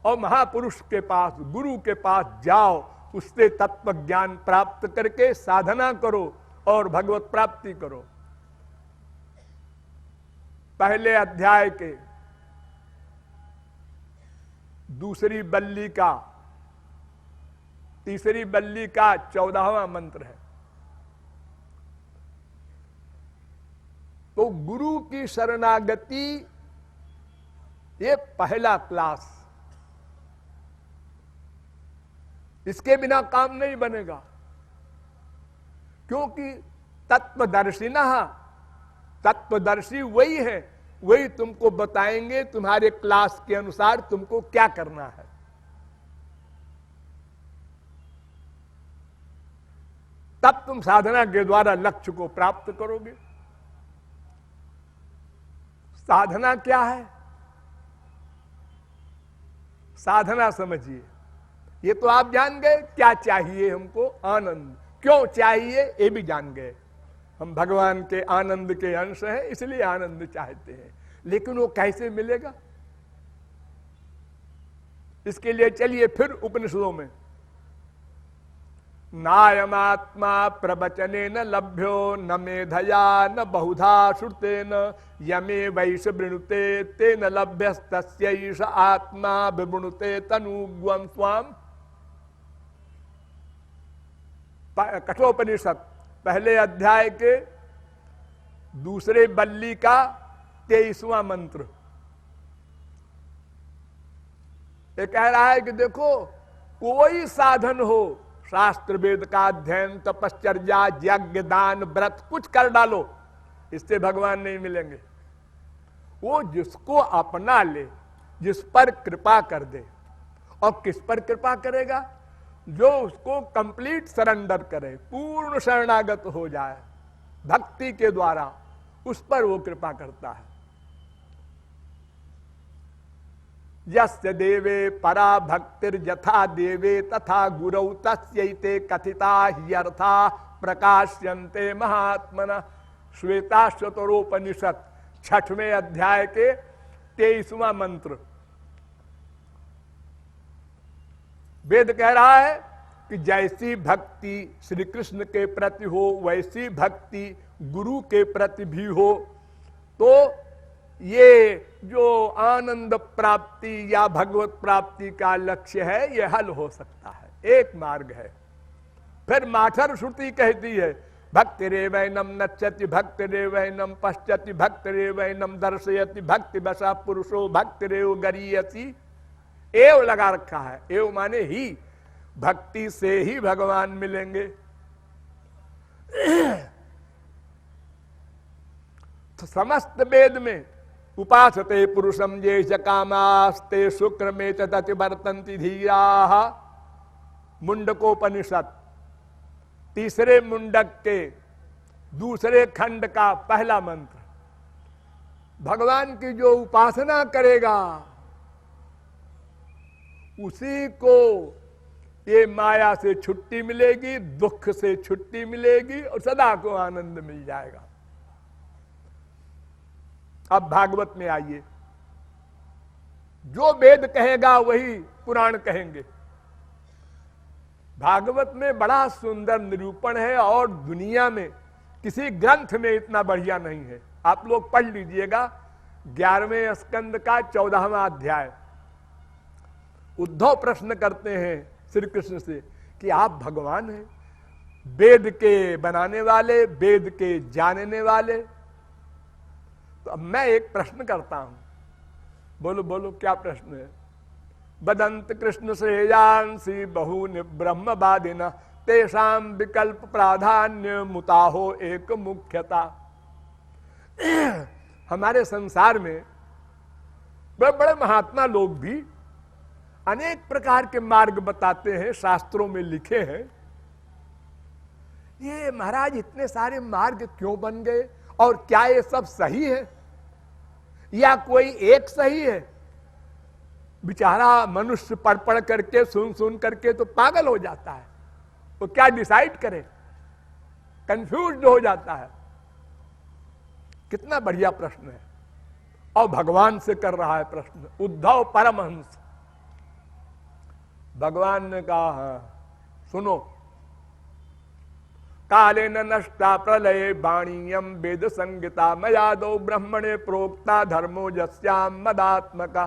और महापुरुष के पास, गुरु के पास जाओ, उससे तत्व ज्ञान प्राप्त करके साधना करो और भगवत प्राप्ति करो। पहले अध्याय के दूसरी बल्ली का तीसरी बल्ली का 14वां मंत्र है। तो गुरु की शरणागति ये पहला क्लास, इसके बिना काम नहीं बनेगा। क्योंकि तत्वदर्शी वही है, वही तुमको बताएंगे तुम्हारे क्लास के अनुसार तुमको क्या करना है। तब तुम साधना के द्वारा लक्ष्य को प्राप्त करोगे। साधना क्या है? साधना समझिए, ये तो आप जान गए क्या चाहिए हमको, आनंद। क्यों चाहिए ये भी जान गए, हम भगवान के आनंद के अंश हैं इसलिए आनंद चाहते हैं। लेकिन वो कैसे मिलेगा, इसके लिए चलिए फिर उपनिषदों में। नायमात्मा प्रवचने न लभ्यो न मेधया न बहुधा श्रुतेन यमे वैश वृणुते तेन लभ्यस्तस्यैष आत्मा विवृणुते तनुग्वं स्वाम। कठोपनिषद पहले अध्याय के दूसरे बल्ली का 23वां मंत्र। ये कह रहा है कि देखो, कोई साधन हो, शास्त्र वेद का अध्ययन, तपश्चर्या, यज्ञ, दान, व्रत, कुछ कर डालो, इससे भगवान नहीं मिलेंगे। वो जिसको अपना ले, जिस पर कृपा कर दे। और किस पर कृपा करेगा? जो उसको कंप्लीट सरेंडर करे, पूर्ण शरणागत हो जाए भक्ति के द्वारा, उस पर वो कृपा करता है। यस्य देवे परा भक्तिर यथा देवे तथा गुरौ तस्यैते कथिता ह्यर्था प्रकाश्यन्ते महात्मना। श्वेताश्वतरोपनिषद 6वें अध्याय के 23वां मंत्र। वेद कह रहा है कि जैसी भक्ति श्री कृष्ण के प्रति हो वैसी भक्ति गुरु के प्रति भी हो, तो ये जो आनंद प्राप्ति या भगवत प्राप्ति का लक्ष्य है ये हल हो सकता है। एक मार्ग है। फिर माठर श्रुति कहती है भक्तिरेवैनम नच्यति भक्तिरेवैनम पश्यति भक्तिरेवैनम दर्शयति भक्ति बसा पुरुषो भक्तिरेव गरीयसी। एव लगा रखा है। एव माने ही, भक्ति से ही भगवान मिलेंगे। तो समस्त वेद में उपासते पुरुषम ये कामास्ते शुक्र में तति वर्तन्ति धीरा। मुंडकोपनिषद 3रे मुंडक के 2रे खंड का पहला मंत्र। भगवान की जो उपासना करेगा उसी को ये माया से छुट्टी मिलेगी, दुख से छुट्टी मिलेगी और सदा को आनंद मिल जाएगा। अब भागवत में आइए। जो वेद कहेगा वही पुराण कहेंगे। भागवत में बड़ा सुंदर निरूपण है और दुनिया में किसी ग्रंथ में इतना बढ़िया नहीं है। आप लोग पढ़ लीजिएगा 11वें स्कंद का 14वां अध्याय। उद्धव प्रश्न करते हैं श्री कृष्ण से कि आप भगवान हैं, वेद के बनाने वाले, वेद के जानने वाले। तो अब मैं एक प्रश्न करता हूं, बोलो बोलो क्या प्रश्न है? बदंत कृष्ण श्रेयांसी बहूनि ब्रह्मवादिना तेषां विकल्प प्राधान्य मुताहो एक मुख्यता। हमारे संसार में बड़े बड़े महात्मा लोग भी अनेक प्रकार के मार्ग बताते हैं, शास्त्रों में लिखे हैं। ये महाराज इतने सारे मार्ग क्यों बन गए और क्या ये सब सही है या कोई एक सही है? बेचारा मनुष्य पढ़ करके सुन सुन करके तो पागल हो जाता है। वो क्या डिसाइड करे, कंफ्यूज हो जाता है। कितना बढ़िया प्रश्न है और भगवान से कर रहा है प्रश्न। उद्धव परमहंस भगवान ने कहा सुनो, काले न नष्टा प्रलये वाणीयम वेद संगीता मयादो ब्रह्मणे प्रोक्ता धर्मो जस्याम मदात्मका।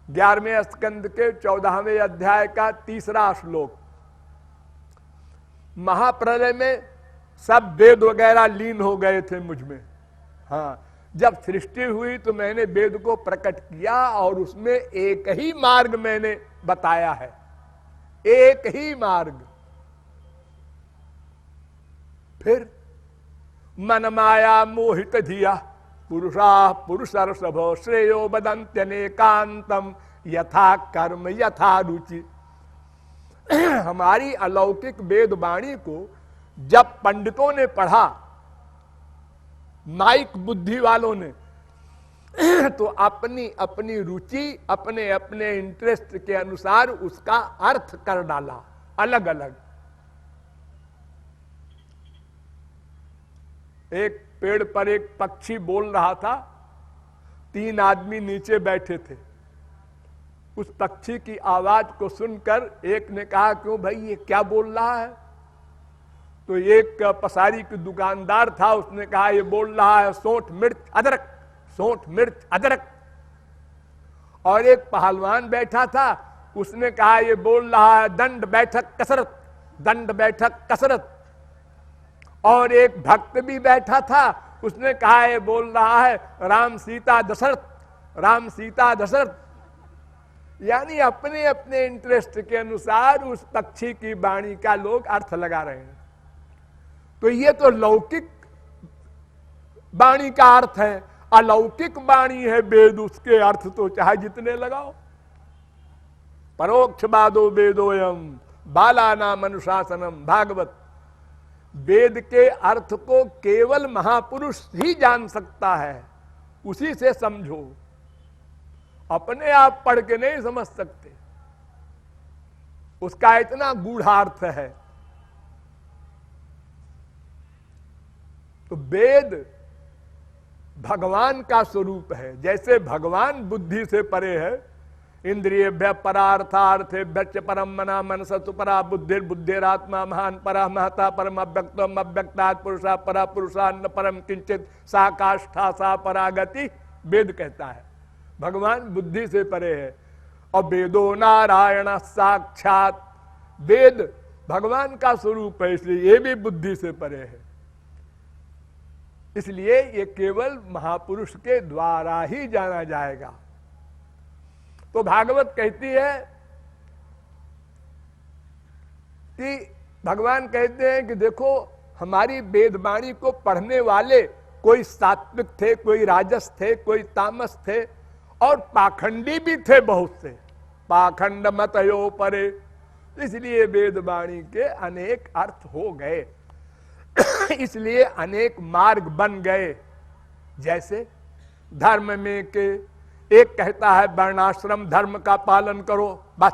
11वें स्कंद के 14वें अध्याय का 3रा श्लोक। महाप्रलय में सब वेद वगैरह लीन हो गए थे मुझ में। हाँ, जब सृष्टि हुई तो मैंने वेद को प्रकट किया और उसमें एक ही मार्ग मैंने बताया है, एक ही मार्ग। फिर मन माया मोहित धिया पुरुषा पुरुषर्षभ श्रेयो बदंत्यनेकांतम यथा कर्म यथा रुचि। हमारी अलौकिक वेद वाणी को जब पंडितों ने पढ़ा, नाइक बुद्धि वालों ने, तो अपनी अपनी रुचि, अपने अपने इंटरेस्ट के अनुसार उसका अर्थ कर डाला अलग अलग। एक पेड़ पर एक पक्षी बोल रहा था, 3 आदमी नीचे बैठे थे। उस पक्षी की आवाज को सुनकर एक ने कहा क्यों भाई ये क्या बोल रहा है? तो एक पसारी की दुकानदार था, उसने कहा ये बोल रहा है सोंठ मिर्च अदरक, सोंठ मिर्च अदरक। और एक पहलवान बैठा था, उसने कहा ये बोल रहा है दंड बैठक कसरत, दंड बैठक कसरत। और एक भक्त भी बैठा था, उसने कहा ये बोल रहा है राम सीता दशरथ, राम सीता दशरथ। यानी अपने अपने इंटरेस्ट के अनुसार उस पक्षी की वाणी का लोग अर्थ लगा रहे हैं। तो ये तो लौकिक वाणी का अर्थ है। अलौकिक वाणी है वेद, उसके अर्थ तो चाहे जितने लगाओ। परोक्षवादो वेदोयम बालानाम अनुशासनम। भागवत वेद के अर्थ को केवल महापुरुष ही जान सकता है, उसी से समझो। अपने आप पढ़ के नहीं समझ सकते, उसका इतना गूढ़ार्थ है। तो वेद भगवान का स्वरूप है। जैसे भगवान बुद्धि से परे है, इंद्रियभ्य परार्थार्थेभ्य च परम मना मनसतु परा बुद्धिर बुद्धिरात्मा महान परा महता परम अव्यक्तम अव्यक्तात् पुरुषा परा पुरुषान्न परम किंचित सा काष्ठा सा परागति, वेद कहता है। भगवान बुद्धि से परे है। और वेदो नारायण साक्षात, वेद भगवान का स्वरूप है, इसलिए ये भी बुद्धि से परे है। इसलिए ये केवल महापुरुष के द्वारा ही जाना जाएगा। तो भागवत कहती है कि भगवान कहते हैं कि देखो हमारी वेदवाणी को पढ़ने वाले कोई सात्विक थे, कोई राजस थे, कोई तामस थे और पाखंडी भी थे बहुत से, पाखंड मतयो परे। इसलिए वेदवाणी के अनेक अर्थ हो गए, इसलिए अनेक मार्ग बन गए। जैसे धर्म में के एक कहता है वर्णाश्रम धर्म का पालन करो बस,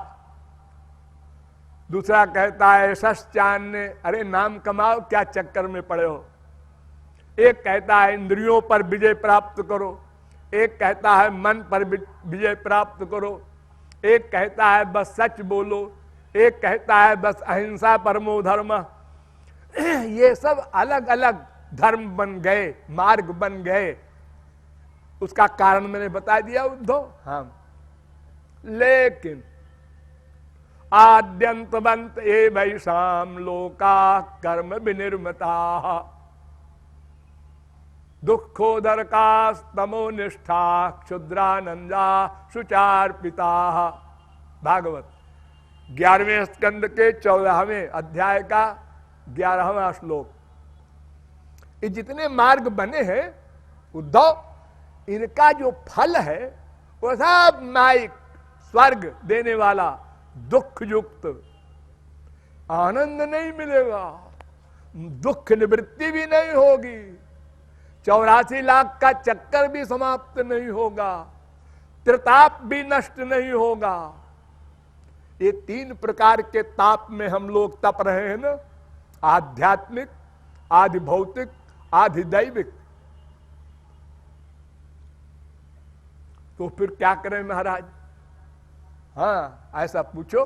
दूसरा कहता है शस्त्रान्य, अरे नाम कमाओ क्या चक्कर में पड़े हो। एक कहता है इंद्रियों पर विजय प्राप्त करो, एक कहता है मन पर विजय प्राप्त करो, एक कहता है बस सच बोलो, एक कहता है बस अहिंसा परमो धर्म। ये सब अलग अलग धर्म बन गए, मार्ग बन गए। उसका कारण मैंने बता दिया उद्धव। हाँ, लेकिन आद्यंतवंत ए वैशाम लोका कर्म विनिर्मता दुखोदर का तमो निष्ठा क्षुद्रानंदा सुचार्पिता। भागवत 11वें स्कंद के 14वें अध्याय का 11वां श्लोक। ये जितने मार्ग बने हैं उद्धव, इनका जो फल है वो सब माइक स्वर्ग देने वाला, दुख युक्त आनंद नहीं मिलेगा, दुख निवृत्ति भी नहीं होगी, 84 लाख का चक्कर भी समाप्त नहीं होगा, त्रिताप भी नष्ट नहीं होगा। ये 3 प्रकार के ताप में हम लोग तप रहे हैं ना, आध्यात्मिक, आधि भौतिक, आधि दैविक। तो फिर क्या करें महाराज? हाँ, ऐसा पूछो।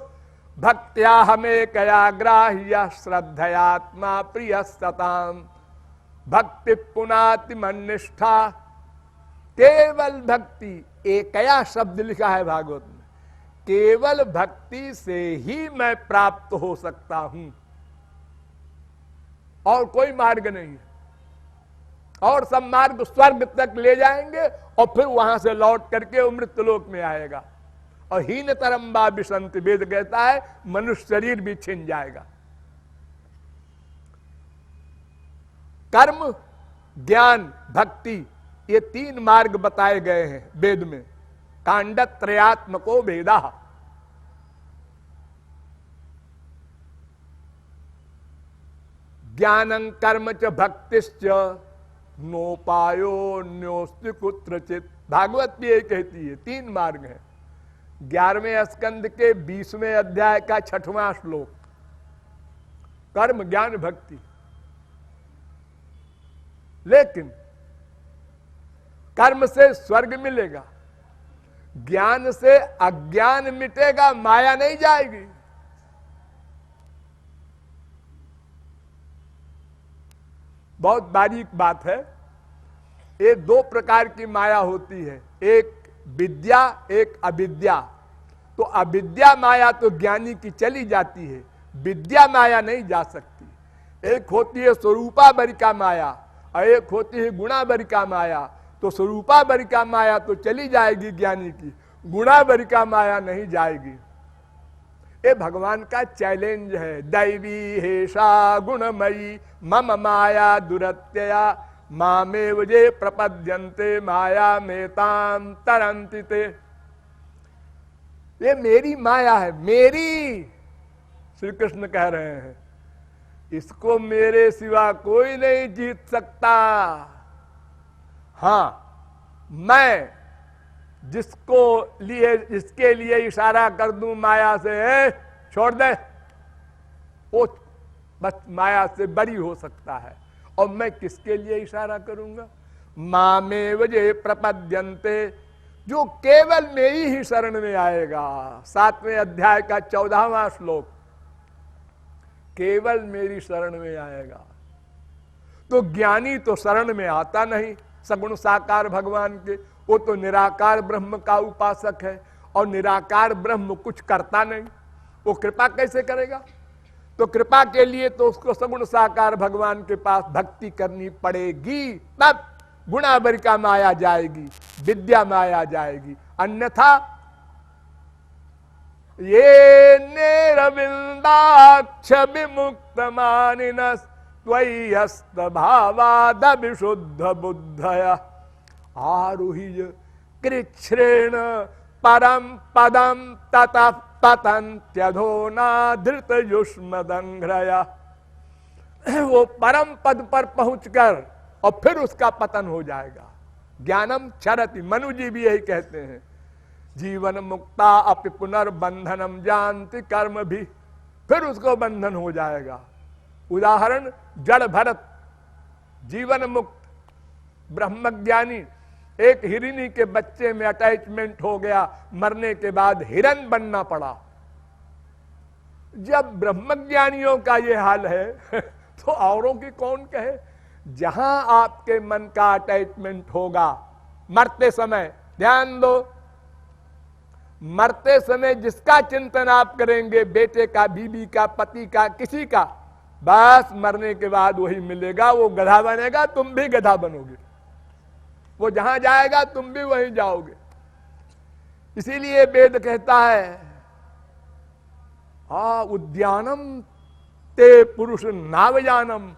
भक्त्या हमें कया ग्राह्य श्रद्धयात्मा प्रिय सताम भक्ति पुनाति मनिष्ठा। केवल भक्ति, एकया शब्द लिखा है भागवत में, केवल भक्ति से ही मैं प्राप्त हो सकता हूं, और कोई मार्ग नहीं है। और सब मार्ग स्वर्ग तक ले जाएंगे और फिर वहां से लौट करके मृत्युलोक में आएगा। और हीन तरम्बा विसंति, वेद कहता है मनुष्य शरीर भी छिन जाएगा। कर्म, ज्ञान, भक्ति, ये 3 मार्ग बताए गए हैं वेद में। कांडत्रयात्मको वेदा। ज्ञानं कर्म च भक्तिश्च नोपायो न्योस्ति कुत्रचित। भागवत भी ये कहती है 3 मार्ग हैं। 11वें स्कंद के 20वें अध्याय का 6वां श्लोक। कर्म, ज्ञान, भक्ति। लेकिन कर्म से स्वर्ग मिलेगा, ज्ञान से अज्ञान मिटेगा, माया नहीं जाएगी। बहुत बारीक बात है। ये 2 प्रकार की माया होती है, एक विद्या, एक अविद्या। तो अविद्या माया तो ज्ञानी की चली जाती है, विद्या माया नहीं जा सकती। एक होती है स्वरूपाबरिका माया और एक होती है गुणाबरिका माया। तो स्वरूपाबरिका माया तो चली जाएगी ज्ञानी की, गुणाबरिका माया नहीं जाएगी। ये भगवान का चैलेंज है। दैवी हेषा गुणमयी मम माया दुरत्यया मामेव जे प्रपद्यन्ते माया मेताम तरन्ति ते। ये मेरी माया है, मेरी, श्री कृष्ण कह रहे हैं। इसको मेरे सिवा कोई नहीं जीत सकता। हां, मैं जिसके लिए इशारा कर दूं माया से, छोड़ दे, वो बस माया से बरी हो सकता है। और मैं किसके लिए इशारा करूंगा? मामेव जे प्रपद्यन्ते, जो केवल मेरी ही शरण में आएगा। 7वें अध्याय का 14वां श्लोक, केवल मेरी शरण में आएगा। तो ज्ञानी तो शरण में आता नहीं सगुण साकार भगवान के, वो तो निराकार ब्रह्म का उपासक है, और निराकार ब्रह्म कुछ करता नहीं, वो कृपा कैसे करेगा? तो कृपा के लिए तो उसको सगुण साकार भगवान के पास भक्ति करनी पड़ेगी, तब गुणावरिका माया जाएगी, विद्या माया जाएगी। अन्यथा ये नेरविंदाक्ष विमुक्त मानिनस त्वयि हस्त भावाद विशुद्ध बुद्धया आरुह्य कृच्छ्रेण परम पदम ततः पतन्त्यधोना धृत युष्मदंघ्रया। वो परम पद पर पहुंचकर और फिर उसका पतन हो जाएगा। ज्ञानम क्षरति, मनु जी भी यही कहते हैं, जीवन मुक्ता अपि पुनर्बंधनम जानति कर्म भी, फिर उसको बंधन हो जाएगा। उदाहरण जड़ भरत, जीवन मुक्त ब्रह्मज्ञानी, एक हिरनी के बच्चे में अटैचमेंट हो गया, मरने के बाद हिरन बनना पड़ा। जब ब्रह्मज्ञानियों का ये हाल है तो औरों की कौन कहे? जहां आपके मन का अटैचमेंट होगा मरते समय, ध्यान दो, मरते समय जिसका चिंतन आप करेंगे, बेटे का, बीबी का, पति का, किसी का, बस मरने के बाद वही मिलेगा। वो गधा बनेगा, तुम भी गधा बनोगे। वो जहां जाएगा तुम भी वहीं जाओगे। इसीलिए वेद कहता है, उद्यानम ते पुरुष नावजानम,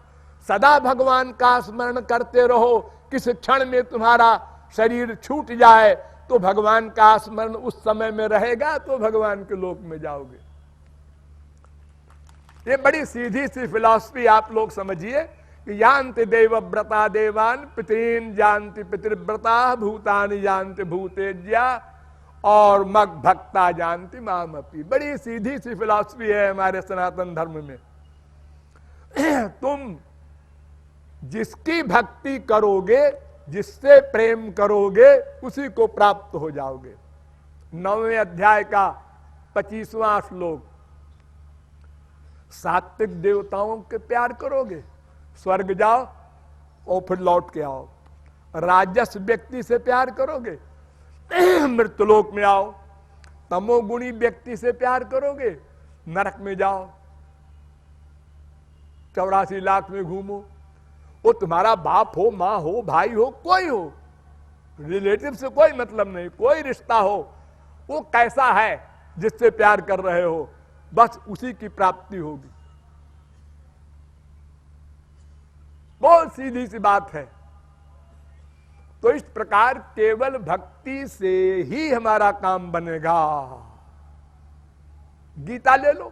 सदा भगवान का स्मरण करते रहो। किस क्षण में तुम्हारा शरीर छूट जाए तो भगवान का स्मरण उस समय में रहेगा, तो भगवान के लोक में जाओगे। ये बड़ी सीधी सी फिलॉसफी आप लोग समझिए कि यान्ति देवव्रता देवान पितॄन जानति पितृव्रता भूतानि जानति भूतेज्या और मग भक्ता जानति मामपि। बड़ी सीधी सी फिलॉसफी है हमारे सनातन धर्म में। तुम जिसकी भक्ति करोगे, जिससे प्रेम करोगे, उसी को प्राप्त हो जाओगे। 9वें अध्याय का 25वां श्लोक, सात्विक देवताओं के प्यार करोगे, स्वर्ग जाओ और फिर लौट के आओ। राजस व्यक्ति से प्यार करोगे, मृत्युलोक में आओ। तमोगुणी व्यक्ति से प्यार करोगे, नरक में जाओ, 84 लाख में घूमो। वो तुम्हारा बाप हो, मां हो, भाई हो, कोई हो, रिलेटिव से कोई मतलब नहीं, कोई रिश्ता हो, वो कैसा है जिससे प्यार कर रहे हो, बस उसी की प्राप्ति होगी। बहुत सीधी सी बात है। तो इस प्रकार केवल भक्ति से ही हमारा काम बनेगा। गीता ले लो,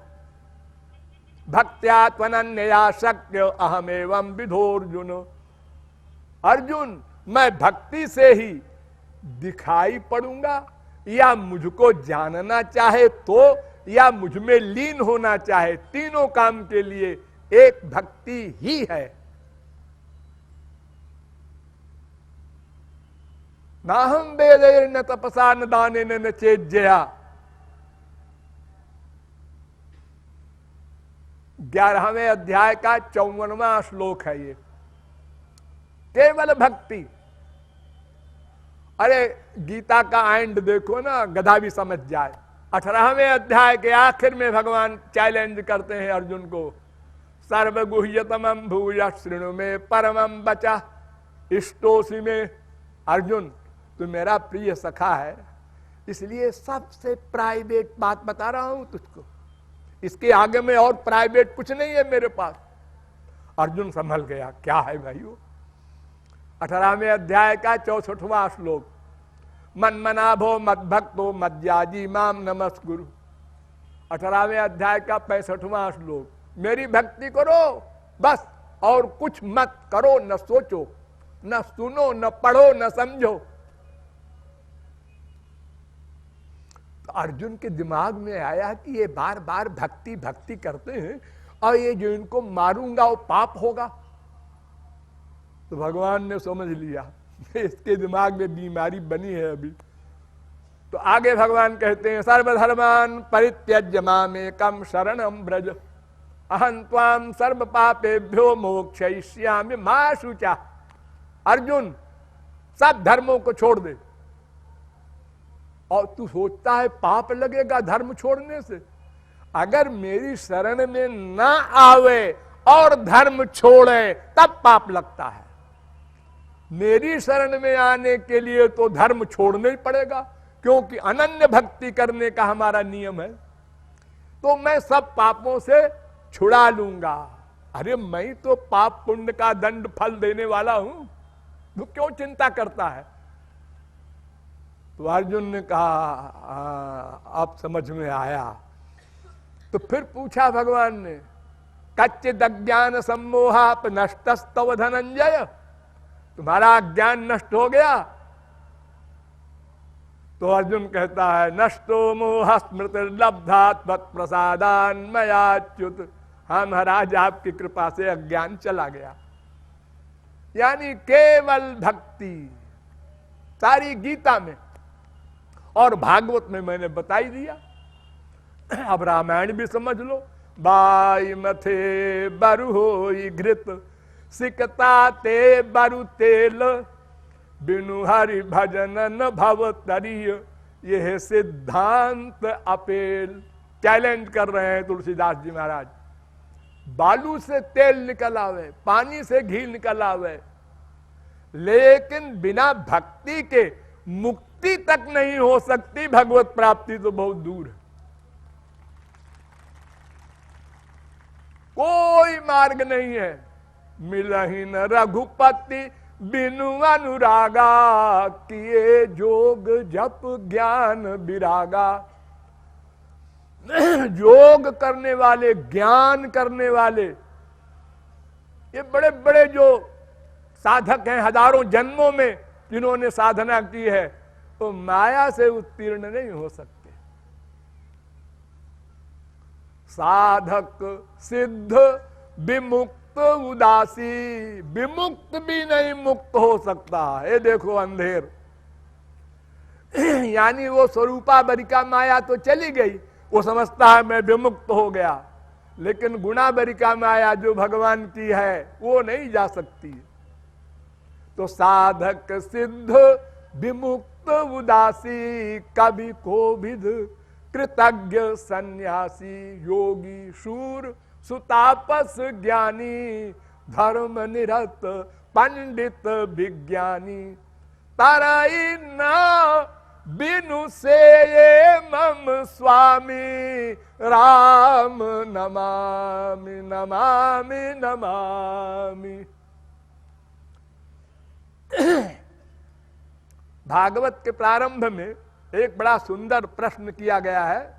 भक्त्या त्वनन्यया शक्य अहमेवं विधोर्जुन। अर्जुन, मैं भक्ति से ही दिखाई पड़ूंगा, या मुझको जानना चाहे तो, या मुझ में लीन होना चाहे, तीनों काम के लिए एक भक्ति ही है। नाहम वेदैर न तपसा न दानेन न चेज्जया। 11वें अध्याय का 54वां श्लोक है ये, केवल भक्ति। अरे गीता का एंड देखो ना, गधा भी समझ जाए। 18वें अध्याय के आखिर में भगवान चैलेंज करते हैं अर्जुन को, सर्वगुह्यतमं भूय शृणु में परमं बचा इष्टोसी में। अर्जुन, तू मेरा प्रिय सखा है, इसलिए सबसे प्राइवेट बात बता रहा हूं तुझको, इसके आगे में और प्राइवेट कुछ नहीं है मेरे पास। अर्जुन संभल गया, क्या है भाई वो? 18वें अध्याय का 64वां श्लोक, मन्मनाभो मद्भक्तो मद्याजी माम नमस्कुरु। 18वें अध्याय का 65वां श्लोक, मेरी भक्ति करो बस, और कुछ मत करो, न सोचो, न सुनो, न पढ़ो, न समझो। तो अर्जुन के दिमाग में आया कि ये बार बार भक्ति भक्ति करते हैं, और ये जो इनको मारूंगा वो पाप होगा, तो भगवान ने समझ लिया इसके दिमाग में बीमारी बनी है अभी। तो आगे भगवान कहते हैं सर्वधर्मान परित्यज्य मामेकं शरणं व्रज अहं त्वां सर्व पापेभ्यो मोक्षयिष्यामि मा शुचा। अर्जुन, सब धर्मों को छोड़ दे। और तू सोचता है पाप लगेगा धर्म छोड़ने से? अगर मेरी शरण में ना आवे और धर्म छोड़े तब पाप लगता है। मेरी शरण में आने के लिए तो धर्म छोड़ना ही पड़ेगा, क्योंकि अनन्य भक्ति करने का हमारा नियम है। तो मैं सब पापों से छुड़ा लूंगा। अरे मैं तो पाप पुण्य का दंड फल देने वाला हूं, तू क्यों चिंता करता है? तो अर्जुन ने कहा अब समझ में आया। तो फिर पूछा भगवान ने कच्चिद अज्ञान सम्मोहाप नष्टस्तव धनंजय, तुम्हारा ज्ञान नष्ट हो गया? तो अर्जुन कहता है नष्टो मोह स्मृति लब्धा त्वत्प्रसादान मयाच्युत। हाँ महाराज, आपकी कृपा से अज्ञान चला गया। यानी केवल भक्ति सारी गीता में और भागवत में मैंने बताई दिया। अब रामायण भी समझ लो। बाई मथे बरु होई घृत सिकता ते बरु तेल बिनु हरि भजन न भव तरिय यह सिद्धांत अपेल। चैलेंज कर रहे हैं तुलसीदास जी महाराज। बालू से तेल निकल आवे, पानी से घी निकल आवे, लेकिन बिना भक्ति के मुक्ति तक नहीं हो सकती। भगवत प्राप्ति तो बहुत दूर है। कोई मार्ग नहीं है। मिलहि न रघुपति बिनु अनुरागा किए जोग जप ज्ञान विरागा। योग करने वाले, ज्ञान करने वाले, ये बड़े बड़े जो साधक हैं हजारों जन्मों में जिन्होंने साधना की है, तो माया से उत्तीर्ण नहीं हो सकते। साधक सिद्ध विमुक्त उदासी, विमुक्त भी नहीं मुक्त हो सकता। ये देखो अंधेर यानी वो स्वरूपा बरिका माया तो चली गई, वो समझता है मैं विमुक्त हो गया, लेकिन गुणा बरिका माया जो भगवान की है वो नहीं जा सकती। तो साधक सिद्ध विमुक्त उदासी कवि कोविद कृतज्ञ सन्यासी योगी शूर सुतापस ज्ञानी धर्म निरत पंडित विज्ञानी ताराई ना बिनु से ये मम स्वामी राम नमामि नमामि नमामि। भागवत के प्रारंभ में एक बड़ा सुंदर प्रश्न किया गया है।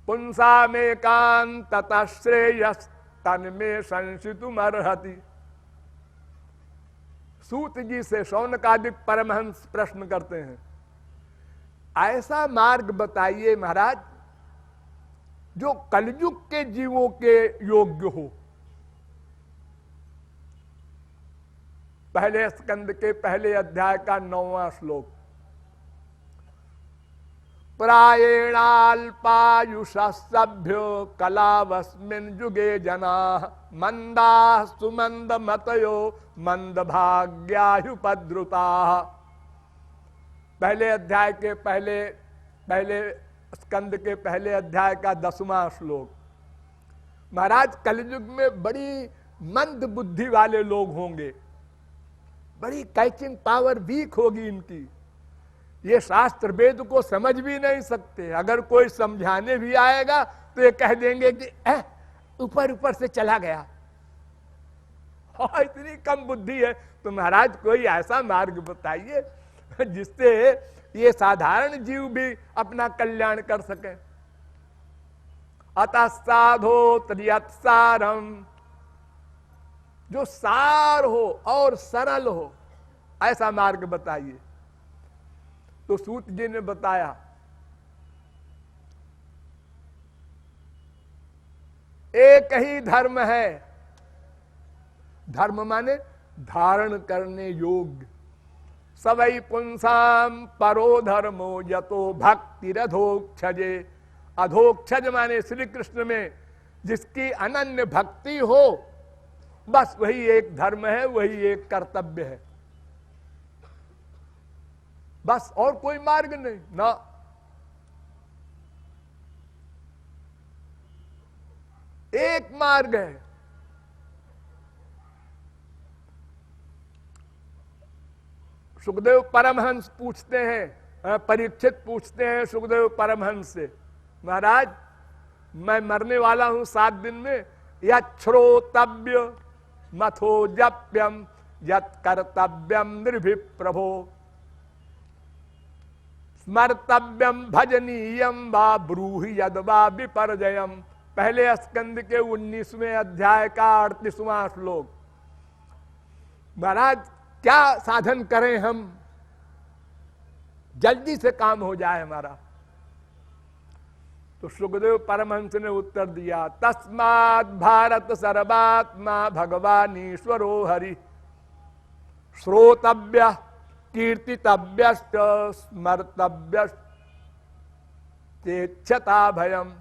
पुंसा में कांत श्रेयस तन में संसितुमर्हति। सूत जी से शौनकादिक परमहंस प्रश्न करते हैं, ऐसा मार्ग बताइए महाराज जो कलयुग के जीवों के योग्य हो। पहले स्कंद के पहले अध्याय का 9वां श्लोक। प्रायेणाल्पायुषसभ्यो कलावस्मिन् युगे जनाः मंदाः सुमंद मतयो मंद भाग्यायुपद्रुताः। पहले अध्याय के पहले स्कंद के पहले अध्याय का 10वां श्लोक। महाराज कलयुग में बड़ी मंद बुद्धि वाले लोग होंगे, बड़ी कैचिंग पावर वीक होगी इनकी, ये शास्त्र वेद को समझ भी नहीं सकते। अगर कोई समझाने भी आएगा तो ये कह देंगे कि ऊपर ऊपर से चला गया, इतनी कम बुद्धि है। तो महाराज कोई ऐसा मार्ग बताइए जिससे ये साधारण जीव भी अपना कल्याण कर सके। अतः साधो त्रियत्सारम, जो सार हो और सरल हो ऐसा मार्ग बताइए। तो सूत जी ने बताया एक ही धर्म है। धर्म माने धारण करने योग्य। सवै पुंसाम परो धर्मो यतो भक्ति रधोक्षजे। अधोक्षज माने श्री कृष्ण में जिसकी अनन्य भक्ति हो, बस वही एक धर्म है, वही एक कर्तव्य है, बस और कोई मार्ग नहीं ना। एक मार्ग है। सुखदेव परमहंस पूछते हैं, परीक्षित पूछते हैं सुखदेव परमहंस से, महाराज मैं मरने वाला हूं 7 दिन में, यत् श्रोतव्य मथो जप्यम यत् कर्तव्यम निर्भि प्रभो स्मर्तव्यम भजनीयम वा ब्रूहि यद वा विपर्जयम। पहले स्कंद के 19वें अध्याय का 38वां श्लोक। महाराज क्या साधन करें हम, जल्दी से काम हो जाए हमारा। तो सुखदेव परमहंस ने उत्तर दिया, तस्मात् भारत सर्वात्मा भगवान ईश्वरो हरि श्रोतव्य कीर्तितव्य स्मर्तव्य चेच्छता भयम।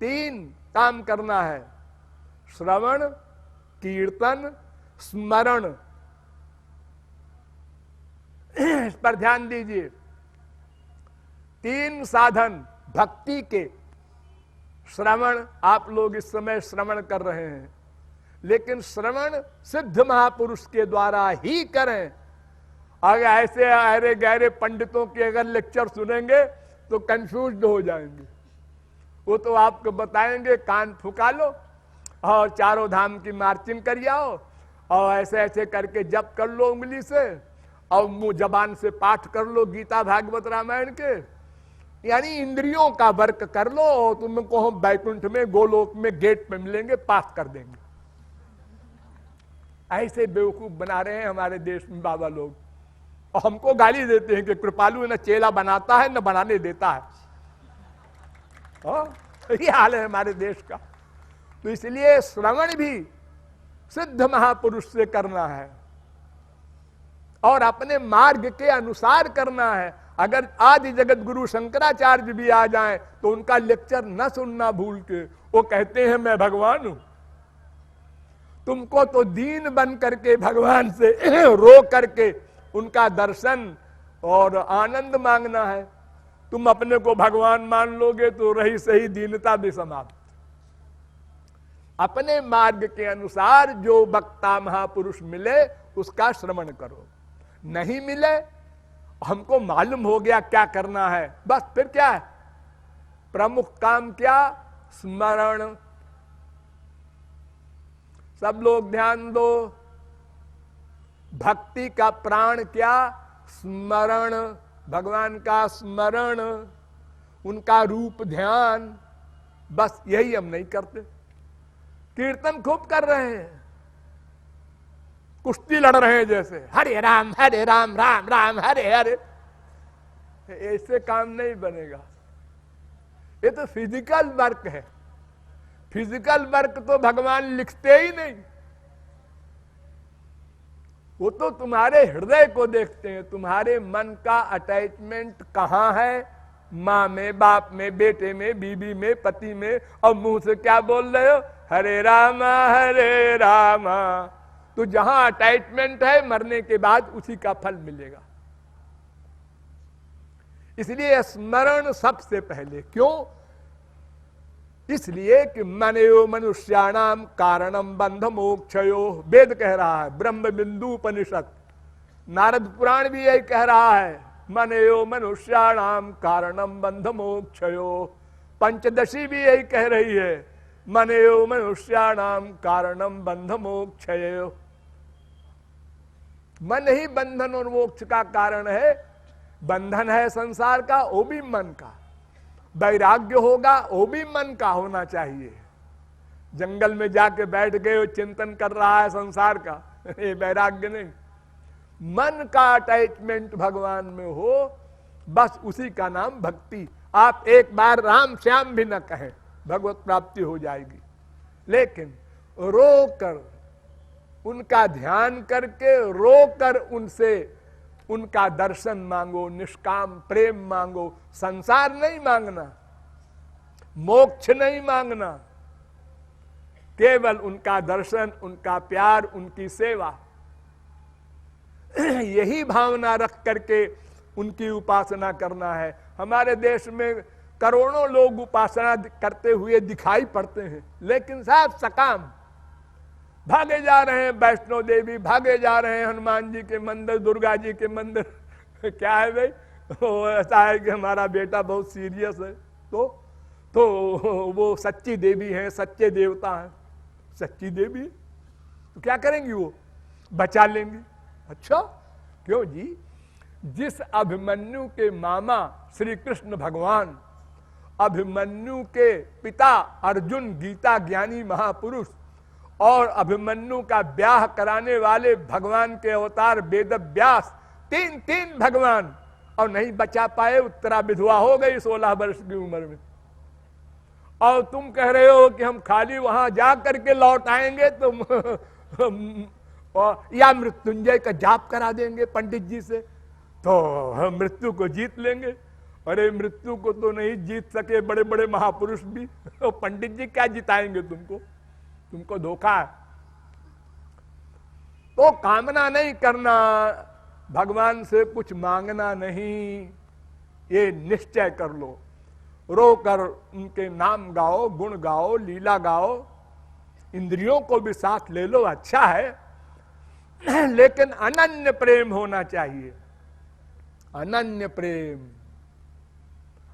3 काम करना है, श्रवण कीर्तन स्मरण। इस पर ध्यान दीजिए। 3 साधन भक्ति के। श्रवण, आप लोग इस समय श्रवण कर रहे हैं, लेकिन श्रवण सिद्ध महापुरुष के द्वारा ही करें। अगर ऐसे अरे गहरे पंडितों के अगर लेक्चर सुनेंगे तो कंफ्यूज हो जाएंगे। वो तो आपको बताएंगे कान फुका लो और चारों धाम की मार्चिंग कर आओ और ऐसे ऐसे करके जप कर लो उंगली से और मुंह जबान से पाठ कर लो गीता भागवत रामायण के, यानी इंद्रियों का वर्क कर लो और तुमको हम बैकुंठ में गोलोक में गेट पे मिलेंगे, पास कर देंगे। ऐसे बेवकूफ बना रहे हैं हमारे देश में बाबा लोग, और हमको गाली देते हैं कि कृपालु न चेला बनाता है न बनाने देता है। ये हाल है हमारे देश का। तो इसलिए श्रवण भी सिद्ध महापुरुष से करना है और अपने मार्ग के अनुसार करना है। अगर आदि जगत गुरु शंकराचार्य भी आ जाएं तो उनका लेक्चर न सुनना भूल के। वो कहते हैं मैं भगवान हूं, तुमको तो दीन बन करके भगवान से रो करके उनका दर्शन और आनंद मांगना है। तुम अपने को भगवान मान लोगे तो रही सही दीनता भी समाप्त। अपने मार्ग के अनुसार जो वक्ता महापुरुष मिले उसका श्रवण करो। नहीं मिले, हमको मालूम हो गया क्या करना है, बस फिर क्या है, प्रमुख काम क्या, स्मरण। सब लोग ध्यान दो, भक्ति का प्राण क्या, स्मरण, भगवान का स्मरण, उनका रूप ध्यान। बस यही हम नहीं करते। कीर्तन खूब कर रहे हैं, कुश्ती लड़ रहे हैं जैसे हरे राम राम राम हरे हरे। ऐसे काम नहीं बनेगा। ये तो फिजिकल वर्क है। फिजिकल वर्क तो भगवान लिखते ही नहीं, वो तो तुम्हारे हृदय को देखते हैं। तुम्हारे मन का अटैचमेंट कहां है, माँ में, बाप में, बेटे में, बीबी में, पति में, और मुंह से क्या बोल रहे हो, हरे रामा। तो जहां अटैचमेंट है मरने के बाद उसी का फल मिलेगा। इसलिए स्मरण सबसे पहले। क्यों? इसलिए कि मनयो मनुष्याणाम कारणम बंध मोक्षयो। वेद कह रहा है, ब्रह्म बिंदु उपनिषद, नारद पुराण भी यही कह रहा है, मनयो मनुष्याणाम कारणम बंध मोक्षयो। पंचदशी भी यही कह रही है, मनयो मनुष्याणाम कारणम बंध मोक्षयो। मन ही बंधन और मोक्ष का कारण है। बंधन है संसार का, वो भी मन का। वैराग्य होगा, वो भी मन का होना चाहिए। जंगल में जाके बैठ गए और चिंतन कर रहा है संसार का, ये वैराग्य नहीं। मन का अटैचमेंट भगवान में हो, बस उसी का नाम भक्ति। आप एक बार राम श्याम भी न कहें, भगवत प्राप्ति हो जाएगी। लेकिन रोकर उनका ध्यान करके, रोकर उनसे उनका दर्शन मांगो, निष्काम प्रेम मांगो। संसार नहीं मांगना, मोक्ष नहीं मांगना, केवल उनका दर्शन, उनका प्यार, उनकी सेवा, यही भावना रख करके उनकी उपासना करना है। हमारे देश में करोड़ों लोग उपासना करते हुए दिखाई पड़ते हैं, लेकिन साहब सकाम भागे जा रहे हैं, वैष्णो देवी भागे जा रहे हैं, हनुमान जी के मंदिर, दुर्गा जी के मंदिर। क्या है भाई, वो ऐसा है कि हमारा बेटा बहुत सीरियस है, तो वो सच्ची देवी है, सच्चे देवता है। सच्ची देवी तो क्या करेंगी, वो बचा लेंगी। अच्छा क्यों जी, जिस अभिमन्यु के मामा श्री कृष्ण भगवान, अभिमन्यु के पिता अर्जुन गीता ज्ञानी महापुरुष, और अभिमन्यु का ब्याह कराने वाले भगवान के अवतार वेद व्यास, तीन भगवान, और नहीं बचा पाए। उत्तरा विधवा हो गई 16 वर्ष की उम्र में, और तुम कह रहे हो कि हम खाली वहां जा करके लौट आएंगे, या मृत्युंजय का जाप करा देंगे पंडित जी से, तो हम मृत्यु को जीत लेंगे। अरे मृत्यु को तो नहीं जीत सके बड़े बड़े महापुरुष भी, तो पंडित जी क्या जिताएंगे तुमको धोखा है। तो कामना नहीं करना, भगवान से कुछ मांगना नहीं, ये निश्चय कर लो। रोकर उनके नाम गाओ, गुण गाओ, लीला गाओ, इंद्रियों को भी साथ ले लो, अच्छा है, लेकिन अनन्य प्रेम होना चाहिए। अनन्य प्रेम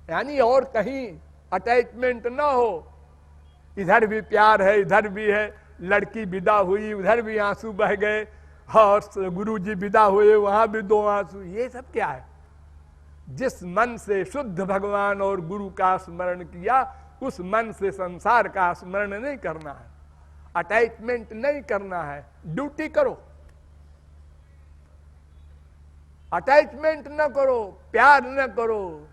यानी और कहीं अटैचमेंट ना हो। इधर भी प्यार है, इधर भी है, लड़की विदा हुई, उधर भी आंसू बह गए, और गुरु जी विदा हुए, वहां भी 2 आंसू, ये सब क्या है। जिस मन से शुद्ध भगवान और गुरु का स्मरण किया, उस मन से संसार का स्मरण नहीं करना है, अटैचमेंट नहीं करना है। ड्यूटी करो, अटैचमेंट न करो, प्यार न करो,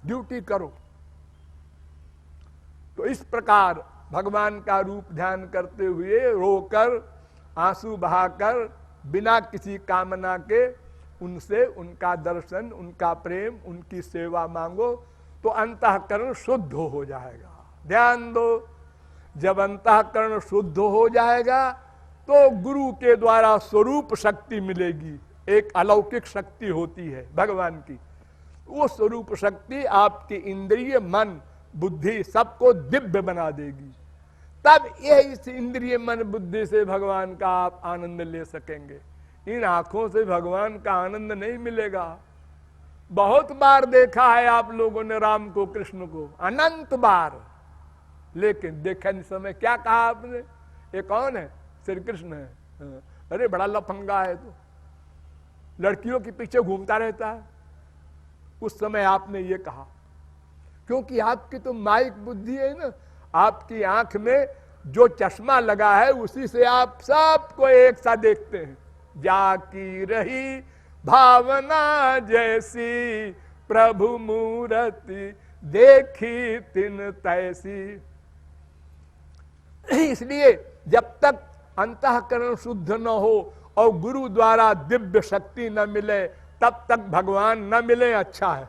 ड्यूटी करो। तो इस प्रकार भगवान का रूप ध्यान करते हुए, रोकर, आंसू बहाकर, बिना किसी कामना के उनसे उनका दर्शन, उनका प्रेम, उनकी सेवा मांगो, तो अंतःकरण शुद्ध हो जाएगा। ध्यान दो, जब अंतःकरण शुद्ध हो जाएगा तो गुरु के द्वारा स्वरूप शक्ति मिलेगी। एक अलौकिक शक्ति होती है भगवान की, वो स्वरूप शक्ति आपकी इंद्रिय, मन, बुद्धि सबको दिव्य बना देगी। तब ये इस इंद्रिय, मन, बुद्धि से भगवान का आप आनंद ले सकेंगे। इन आंखों से भगवान का आनंद नहीं मिलेगा। बहुत बार देखा है आप लोगों ने राम को, कृष्ण को, अनंत बार, लेकिन देखने समय क्या कहा आपने, ये कौन है, श्री कृष्ण है। अरे बड़ा लफंगा है, तो लड़कियों के पीछे घूमता रहता है। उस समय आपने ये कहा, क्योंकि आपकी तो माइक बुद्धि है ना, आपकी आंख में जो चश्मा लगा है उसी से आप सबको एक सा देखते हैं। जाकी रही भावना जैसी, प्रभु मूर्ति देखी तिन तैसी। इसलिए जब तक अंतःकरण शुद्ध न हो और गुरु द्वारा दिव्य शक्ति न मिले, तब तक भगवान न मिले अच्छा है।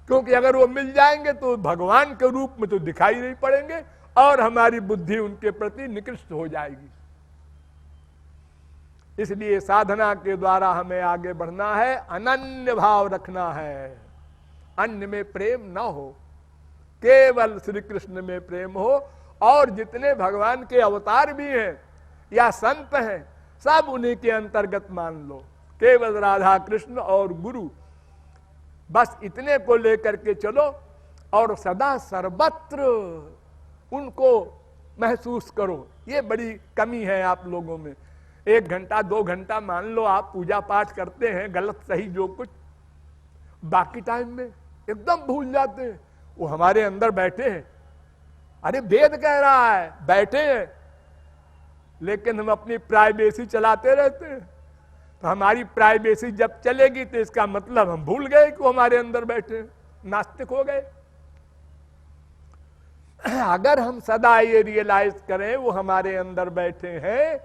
क्योंकि अगर वो मिल जाएंगे तो भगवान के रूप में तो दिखाई नहीं पड़ेंगे, और हमारी बुद्धि उनके प्रति निकृष्ट हो जाएगी। इसलिए साधना के द्वारा हमें आगे बढ़ना है, अनन्य भाव रखना है, अन्य में प्रेम न हो, केवल श्री कृष्ण में प्रेम हो। और जितने भगवान के अवतार भी हैं या संत हैं, सब उन्हीं के अंतर्गत मान लो। केवल राधा कृष्ण और गुरु, बस इतने को लेकर के चलो, और सदा सर्वत्र उनको महसूस करो। ये बड़ी कमी है आप लोगों में। 1 घंटा 2 घंटा मान लो आप पूजा पाठ करते हैं, गलत सही जो कुछ, बाकी टाइम में एकदम भूल जाते हैं। वो हमारे अंदर बैठे हैं, अरे वेद कह रहा है, बैठे हैं, लेकिन हम अपनी प्राइवेसी चलाते रहते हैं। तो हमारी प्राइवेसी जब चलेगी तो इसका मतलब हम भूल गए कि हमारे अंदर बैठे, नास्तिक हो गए। अगर हम सदा ये रियलाइज करें वो हमारे अंदर बैठे हैं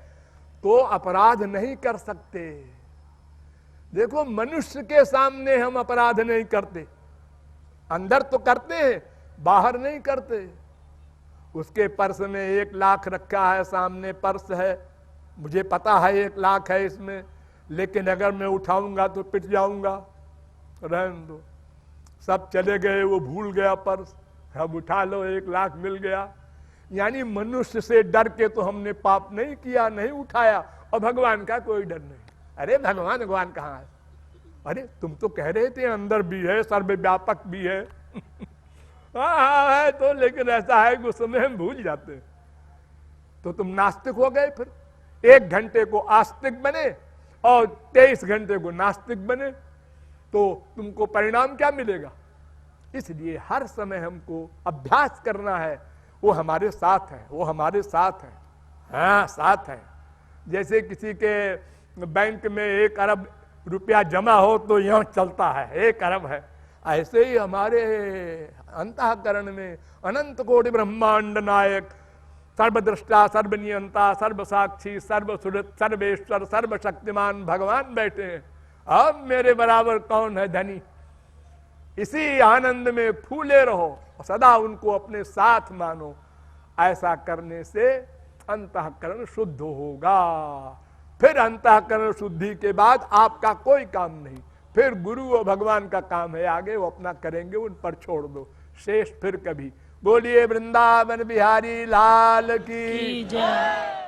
तो अपराध नहीं कर सकते। देखो, मनुष्य के सामने हम अपराध नहीं करते, अंदर तो करते हैं, बाहर नहीं करते। उसके पर्स में 1 लाख रखा है, सामने पर्स है, मुझे पता है 1 लाख है इसमें, लेकिन अगर मैं उठाऊंगा तो पिट जाऊंगा, रहने दो। सब चले गए, वो भूल गया पर्स, अब उठा लो, 1 लाख मिल गया। यानी मनुष्य से डर के तो हमने पाप नहीं किया, नहीं उठाया, और भगवान का कोई डर नहीं। अरे भगवान कहाँ है? अरे तुम तो कह रहे थे अंदर भी है, सर्वव्यापक भी है। हाँ है तो, लेकिन ऐसा है कि उस समय हम भूल जाते हैं। तो तुम नास्तिक हो गए। फिर 1 घंटे को आस्तिक बने और 23 घंटे को नास्तिक बने, तो तुमको परिणाम क्या मिलेगा? इसलिए हर समय हमको अभ्यास करना है। वो हमारे साथ है, वो हमारे साथ है, हाँ साथ है। जैसे किसी के बैंक में 1 अरब रुपया जमा हो तो यूं चलता है, 1 अरब है, ऐसे ही हमारे अंतःकरण में अनंत कोटि ब्रह्मांड नायक, सर्वदृष्टा, सर्वनियंता, सर्वसाक्षी, सर्वसुरत, सर्वेश्वर, सर्वशक्तिमान भगवान बैठे हैं। अब मेरे बराबर कौन है धनी? इसी आनंद में फूले रहो, सदा उनको अपने साथ मानो। ऐसा करने से अंतःकरण शुद्ध होगा। फिर अंतःकरण शुद्धि के बाद आपका कोई काम नहीं, फिर गुरु और भगवान का काम है, आगे वो अपना करेंगे, उन पर छोड़ दो, शेष फिर कभी। बोलिए वृंदावन बिहारी लाल की जय।